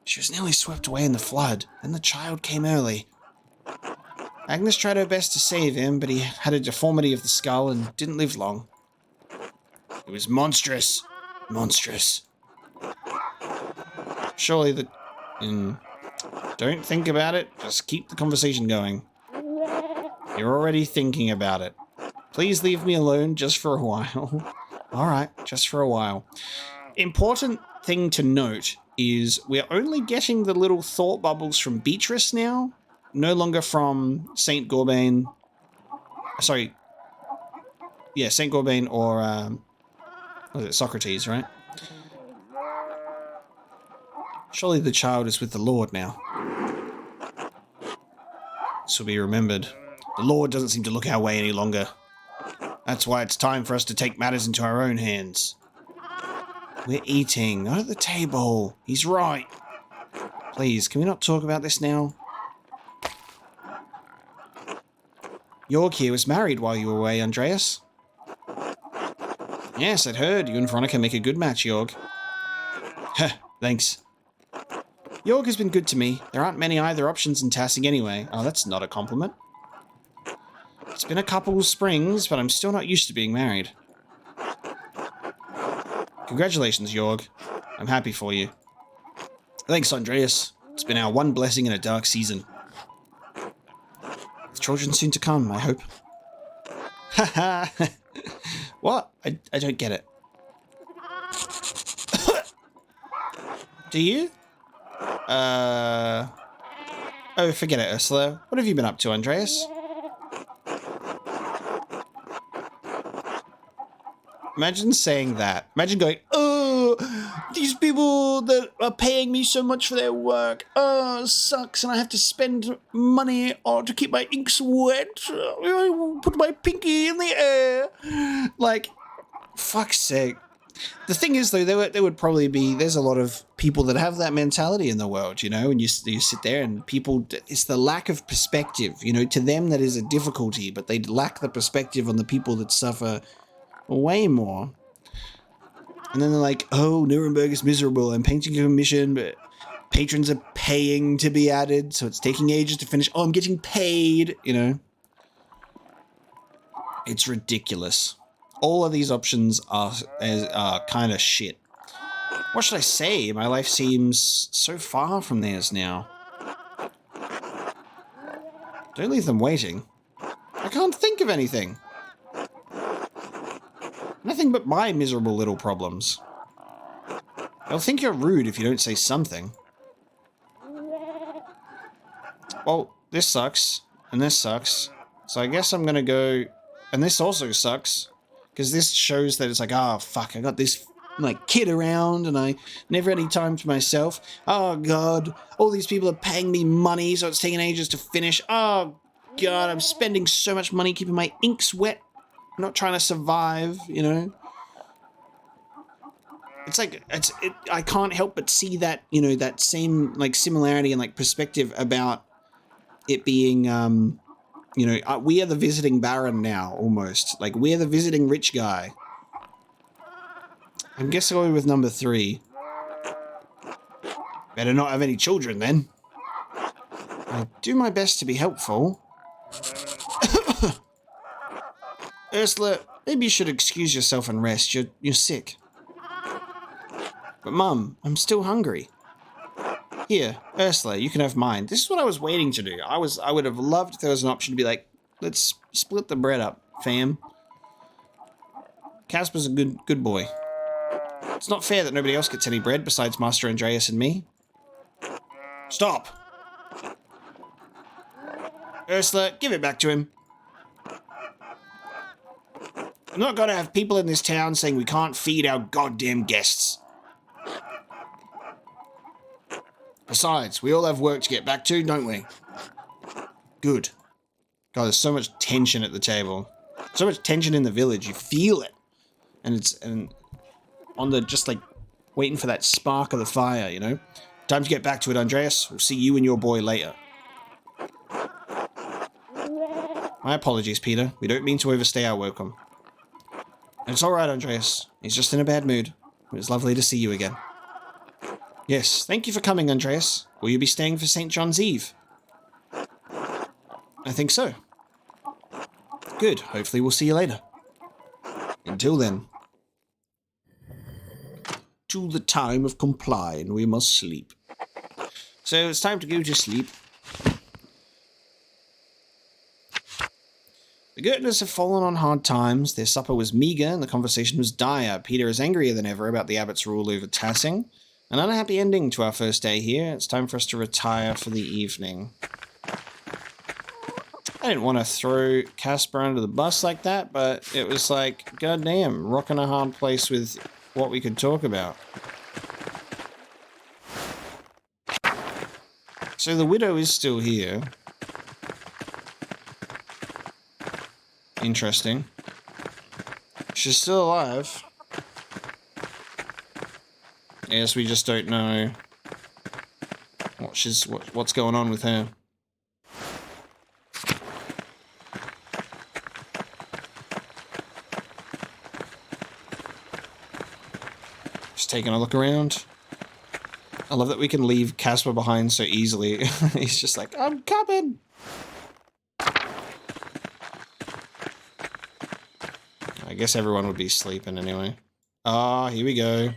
She was nearly swept away in the flood, and the child came early. Agnes tried her best to save him, but he had a deformity of the skull and didn't live long. It was monstrous. Monstrous. Surely the... Don't think about it, just keep the conversation going. You're already thinking about it. Please leave me alone just for a while. Alright, just for a while. Important thing to note is we're only getting the little thought bubbles from Beatrice now, no longer from Saint Gorbane. Sorry. Yeah, Saint Gorbane or was it Socrates, right? Surely the child is with the Lord now. This will be remembered. The Lord doesn't seem to look our way any longer. That's why it's time for us to take matters into our own hands. We're eating, not at the table. He's right. Please, can we not talk about this now? York here was married while you were away, Andreas. Yes, I'd heard. You and Veronica make a good match, York. Heh, thanks. York has been good to me. There aren't many either options in Tassing anyway. Oh, that's not a compliment. It's been a couple of springs, but I'm still not used to being married. Congratulations, Jorg. I'm happy for you. Thanks, Andreas. It's been our one blessing in a dark season. With children soon to come, I hope. Haha. What? I don't get it. Do you? Oh, forget it, Ursula. What have you been up to, Andreas? Imagine saying that. Imagine going, oh, these people that are paying me so much for their work, oh, it sucks, and I have to spend money to keep my inks wet. I put my pinky in the air. Like, fuck's sake. The thing is, though, there would probably be, there's a lot of people that have that mentality in the world, you know, and you sit there and people, it's the lack of perspective, you know, to them that is a difficulty, but they lack the perspective on the people that suffer way more. And then they're like, oh, Nuremberg is miserable, I'm painting a commission, but patrons are paying to be added, so it's taking ages to finish. Oh, I'm getting paid, you know. It's ridiculous. All of these options are kind of shit. What should I say? My life seems so far from theirs now. Don't leave them waiting. I can't think of anything. Nothing but my miserable little problems. They'll think you're rude if you don't say something. Well, this sucks, and this sucks. So I guess I'm gonna go... And this also sucks. Because this shows that it's like, oh, fuck, I got this, like, kid around, and I never had any time for myself. Oh, God, all these people are paying me money, so it's taking ages to finish. Oh, God, I'm spending so much money keeping my inks wet. I'm not trying to survive, you know? It's like, I can't help but see that, you know, that same, like, similarity and, like, perspective about it being, you know, we are the visiting baron now, almost. Like, we're the visiting rich guy. I guess I'll go with number 3. Better not have any children, then. I do my best to be helpful. Ursula, maybe you should excuse yourself and rest. You're sick. But Mum, I'm still hungry. Here, Ursula, you can have mine. This is what I was waiting to do. I would have loved if there was an option to be like, let's split the bread up, fam. Casper's a good boy. It's not fair that nobody else gets any bread besides Master Andreas and me. Stop! Ursula, give it back to him. I'm not gonna have people in this town saying we can't feed our goddamn guests. Besides, we all have work to get back to, don't we? Good. God, there's so much tension at the table. So much tension in the village. You feel it. And on the, just like, waiting for that spark of the fire, you know? Time to get back to it, Andreas. We'll see you and your boy later. My apologies, Peter. We don't mean to overstay our welcome. And it's alright, Andreas. He's just in a bad mood. It was lovely to see you again. Yes, thank you for coming, Andreas. Will you be staying for St. John's Eve? I think so. Good. Hopefully we'll see you later. Until then. To the time of compline, we must sleep. So it's time to go to sleep. The Gertners have fallen on hard times. Their supper was meagre and the conversation was dire. Peter is angrier than ever about the abbot's rule over Tassing. An unhappy ending to our first day here. It's time for us to retire for the evening. I didn't want to throw Casper under the bus like that, but it was like, goddamn, rocking a hard place with what we could talk about. So the widow is still here. Interesting. She's still alive. I guess we just don't know what's going on with her. Just taking a look around. I love that we can leave Casper behind so easily. He's just like, I'm coming! I guess everyone would be sleeping anyway. Ah, here we go.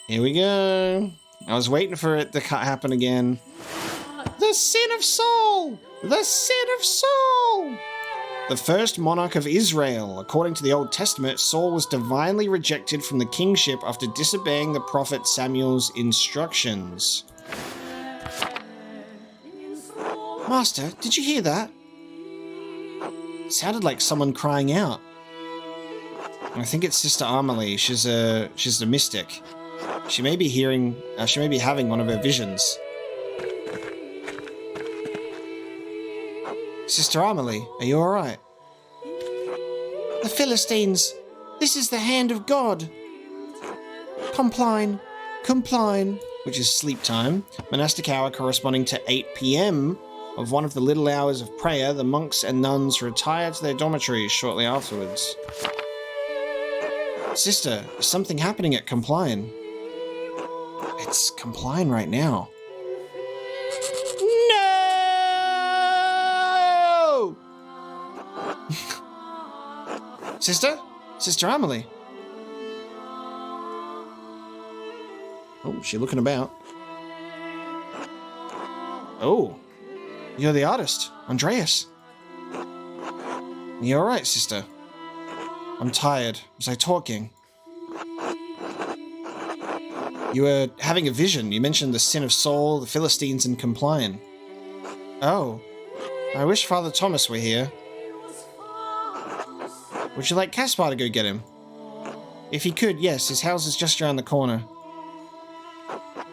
Here we go. I was waiting for it to happen again. The sin of Saul! The sin of Saul! The first monarch of Israel. According to the Old Testament, Saul was divinely rejected from the kingship after disobeying the prophet Samuel's instructions. Master, did you hear that? It sounded like someone crying out. I think it's Sister Amelie. She's a mystic. She may be having one of her visions. Sister Amelie, are you alright? The Philistines! This is the hand of God. Compline. Compline. Which is sleep time. Monastic hour corresponding to 8 p.m. of one of the little hours of prayer. The monks and nuns retire to their dormitories shortly afterwards. Sister, is something happening at Compline? It's Compline right now. No! Sister? Sister Amelie? Oh, she looking about. Oh, you're the artist, Andreas. You alright, sister? I'm tired. Was I talking? You were having a vision. You mentioned the sin of Saul, the Philistines, and Compline. Oh, I wish Father Thomas were here. Would you like Caspar to go get him? If he could, yes. His house is just around the corner.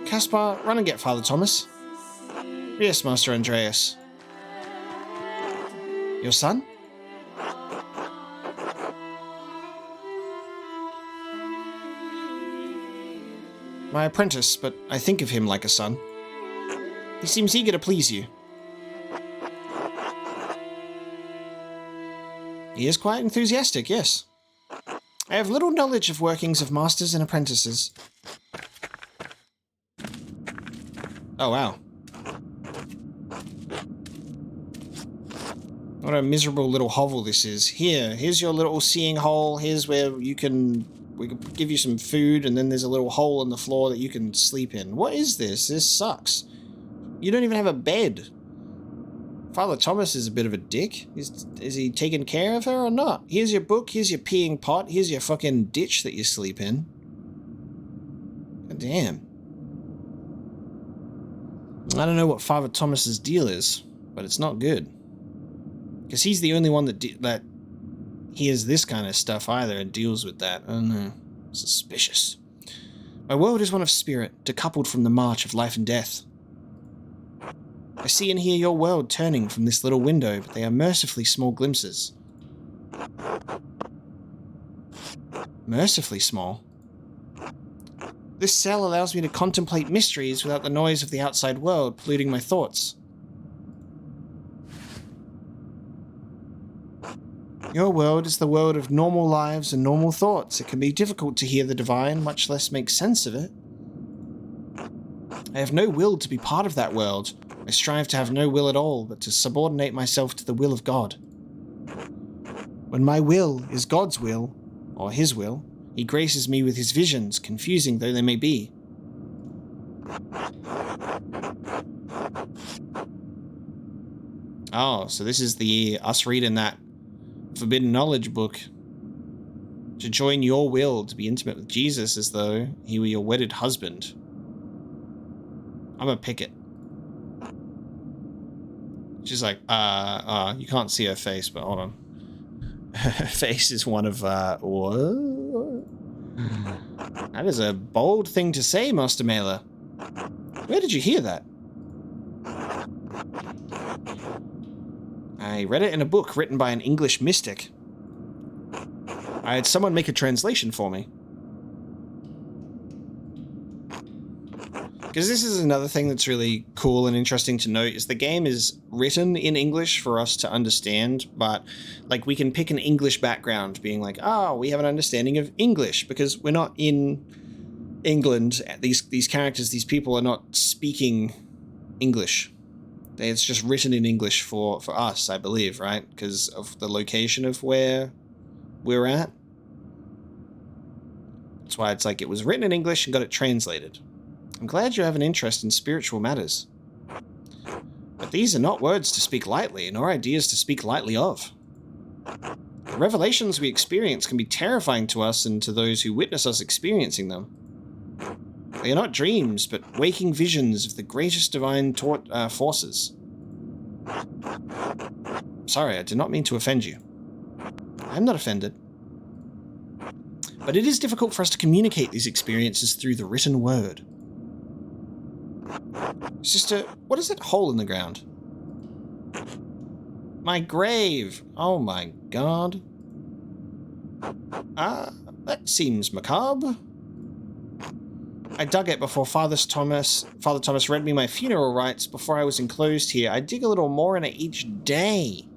Caspar, run and get Father Thomas. Yes, Master Andreas. Your son? My apprentice, but I think of him like a son. He seems eager to please you. He is quite enthusiastic, yes. I have little knowledge of workings of masters and apprentices. Oh, wow. What a miserable little hovel this is. Here's your little seeing hole. Here's where we can give you some food, and then there's a little hole in the floor that you can sleep in. What is this? This sucks. You don't even have a bed. Father Thomas is a bit of a dick. Is he taking care of her or not? Here's your book, here's your peeing pot, here's your fucking ditch that you sleep in. God damn. I don't know what Father Thomas's deal is, but it's not good. Because he's the only one that hears this kind of stuff either and deals with that. I don't know. Suspicious. My world is one of spirit, decoupled from the march of life and death. I see and hear your world turning from this little window, but they are mercifully small glimpses. Mercifully small? This cell allows me to contemplate mysteries without the noise of the outside world polluting my thoughts. Your world is the world of normal lives and normal thoughts. It can be difficult to hear the divine, much less make sense of it. I have no will to be part of that world. I strive to have no will at all, but to subordinate myself to the will of God. When my will is God's will, or His will, He graces me with His visions, confusing though they may be. Oh, so this is us reading that Forbidden Knowledge book. To join your will to be intimate with Jesus as though He were your wedded husband. I'm a picket. She's like, you can't see her face, but hold on. Her face is one of, what? That is a bold thing to say, Master Mailer. Where did you hear that? I read it in a book written by an English mystic. I had someone make a translation for me. Because this is another thing that's really cool and interesting to note, is the game is written in English for us to understand, but like we can pick an English background being like, oh, we have an understanding of English because we're not in England. These characters, these people are not speaking English. It's just written in English for us, I believe, right? Because of the location of where we're at. That's why it's like it was written in English and got it translated. I'm glad you have an interest in spiritual matters. But these are not words to speak lightly, nor ideas to speak lightly of. The revelations we experience can be terrifying to us and to those who witness us experiencing them. They are not dreams, but waking visions of the greatest divine forces. Sorry, I did not mean to offend you. I am not offended. But it is difficult for us to communicate these experiences through the written word. Sister, what is that hole in the ground? My grave! Oh my god. That seems macabre. I dug it before Father Thomas read me my funeral rites before I was enclosed here. I dig a little more in it each day.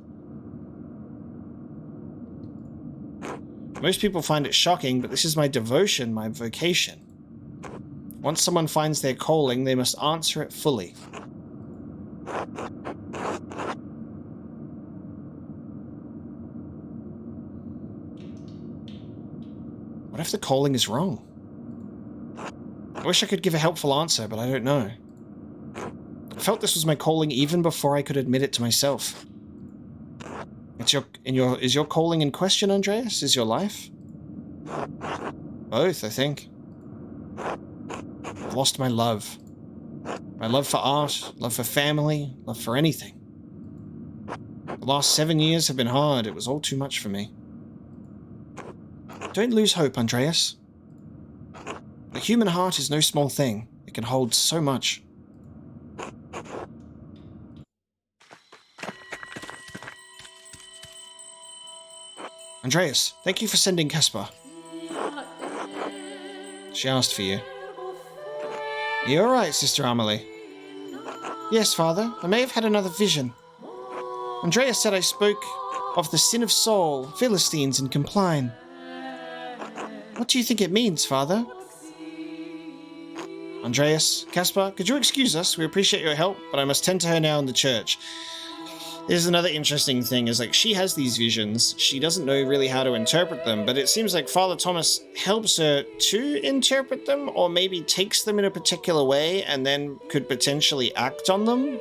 Most people find it shocking, but this is my devotion, my vocation. Once someone finds their calling, they must answer it fully. What if the calling is wrong? I wish I could give a helpful answer, but I don't know. I felt this was my calling even before I could admit it to myself. Is your calling in question, Andreas? Is your life? Both, I think. I've lost my love. My love for art, love for family, love for anything. The last 7 years have been hard. It was all too much for me. Don't lose hope, Andreas. The human heart is no small thing. It can hold so much. Andreas, thank you for sending Caspar. She asked for you. Are you alright, Sister Amelie? Yes, Father. I may have had another vision. Andreas said I spoke of the sin of Saul, Philistines, and compline. What do you think it means, Father? Andreas, Caspar, could you excuse us? We appreciate your help, but I must tend to her now in the church. There's another interesting thing, is like she has these visions. She doesn't know really how to interpret them, but it seems like Father Thomas helps her to interpret them, or maybe takes them in a particular way and then could potentially act on them.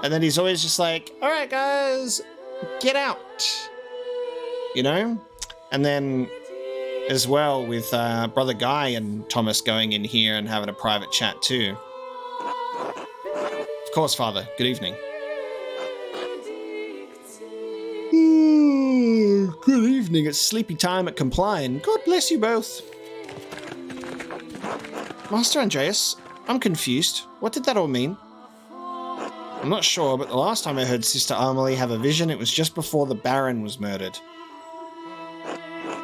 And then he's always just like, all right, guys, get out. You know? And then as well with Brother Guy and Thomas going in here and having a private chat too. Of course, Father. Good evening. Good evening. It's sleepy time at Compline. God bless you both. Master Andreas, I'm confused. What did that all mean? I'm not sure, but the last time I heard Sister Amelie have a vision, it was just before the Baron was murdered.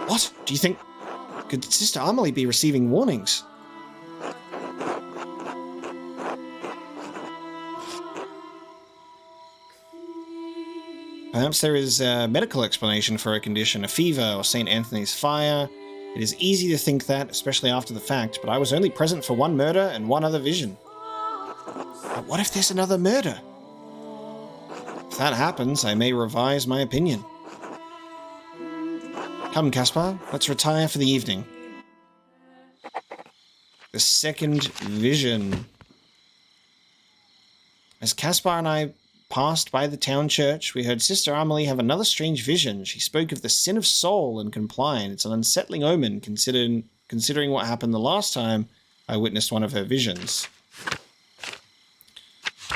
What? Do you think... Could Sister Amelie be receiving warnings? Perhaps there is a medical explanation for her condition, a fever or St. Anthony's fire. It is easy to think that, especially after the fact, but I was only present for one murder and one other vision. But what if there's another murder? If that happens, I may revise my opinion. Come, Caspar, let's retire for the evening. The second vision. As Caspar and I passed by the town church, we heard Sister Amelie have another strange vision. She spoke of the sin of Saul and compline. It's an unsettling omen, considering what happened the last time I witnessed one of her visions.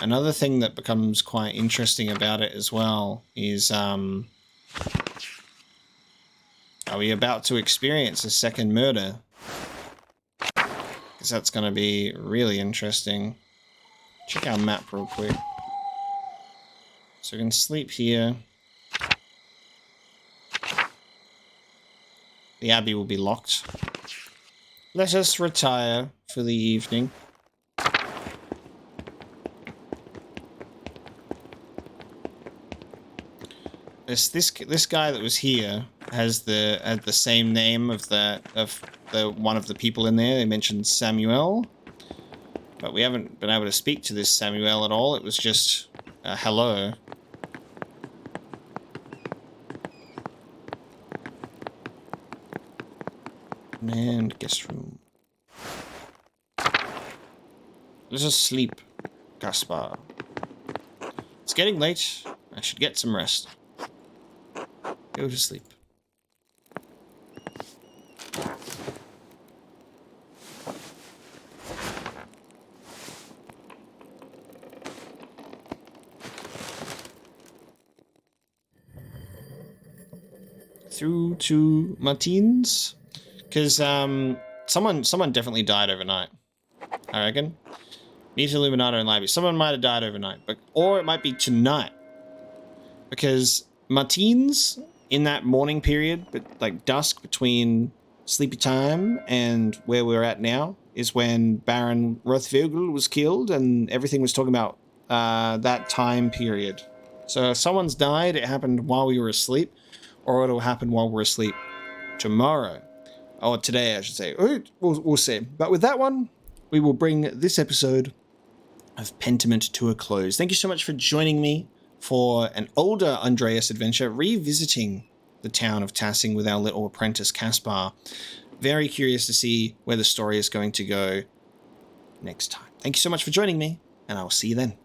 Another thing that becomes quite interesting about it as well is, are we about to experience a second murder? Because that's going to be really interesting. Check our map real quick. So we can sleep here. The abbey will be locked. Let us retire for the evening. This guy that was here had the same name of the one of the people in there. They mentioned Samuel, but we haven't been able to speak to this Samuel at all. It was just hello. And guest room. Let us sleep, Caspar. It's getting late. I should get some rest. Go to sleep. Through to Martins, because someone definitely died overnight. I reckon. Nita Illuminato and Libby. Someone might have died overnight, or it might be tonight, because Martins in that morning period, but like dusk between sleepy time and where we're at now, is when Baron Rothvogel was killed, and everything was talking about that time period. So if someone's died, it happened while we were asleep, or it'll happen while we're asleep tomorrow. Or today, I should say. We'll see. But with that one, we will bring this episode of Pentiment to a close. Thank you so much for joining me for an older Andreas adventure, revisiting the town of Tassing with our little apprentice Caspar. Very curious to see where the story is going to go next time. Thank you so much for joining me, and I will see you then.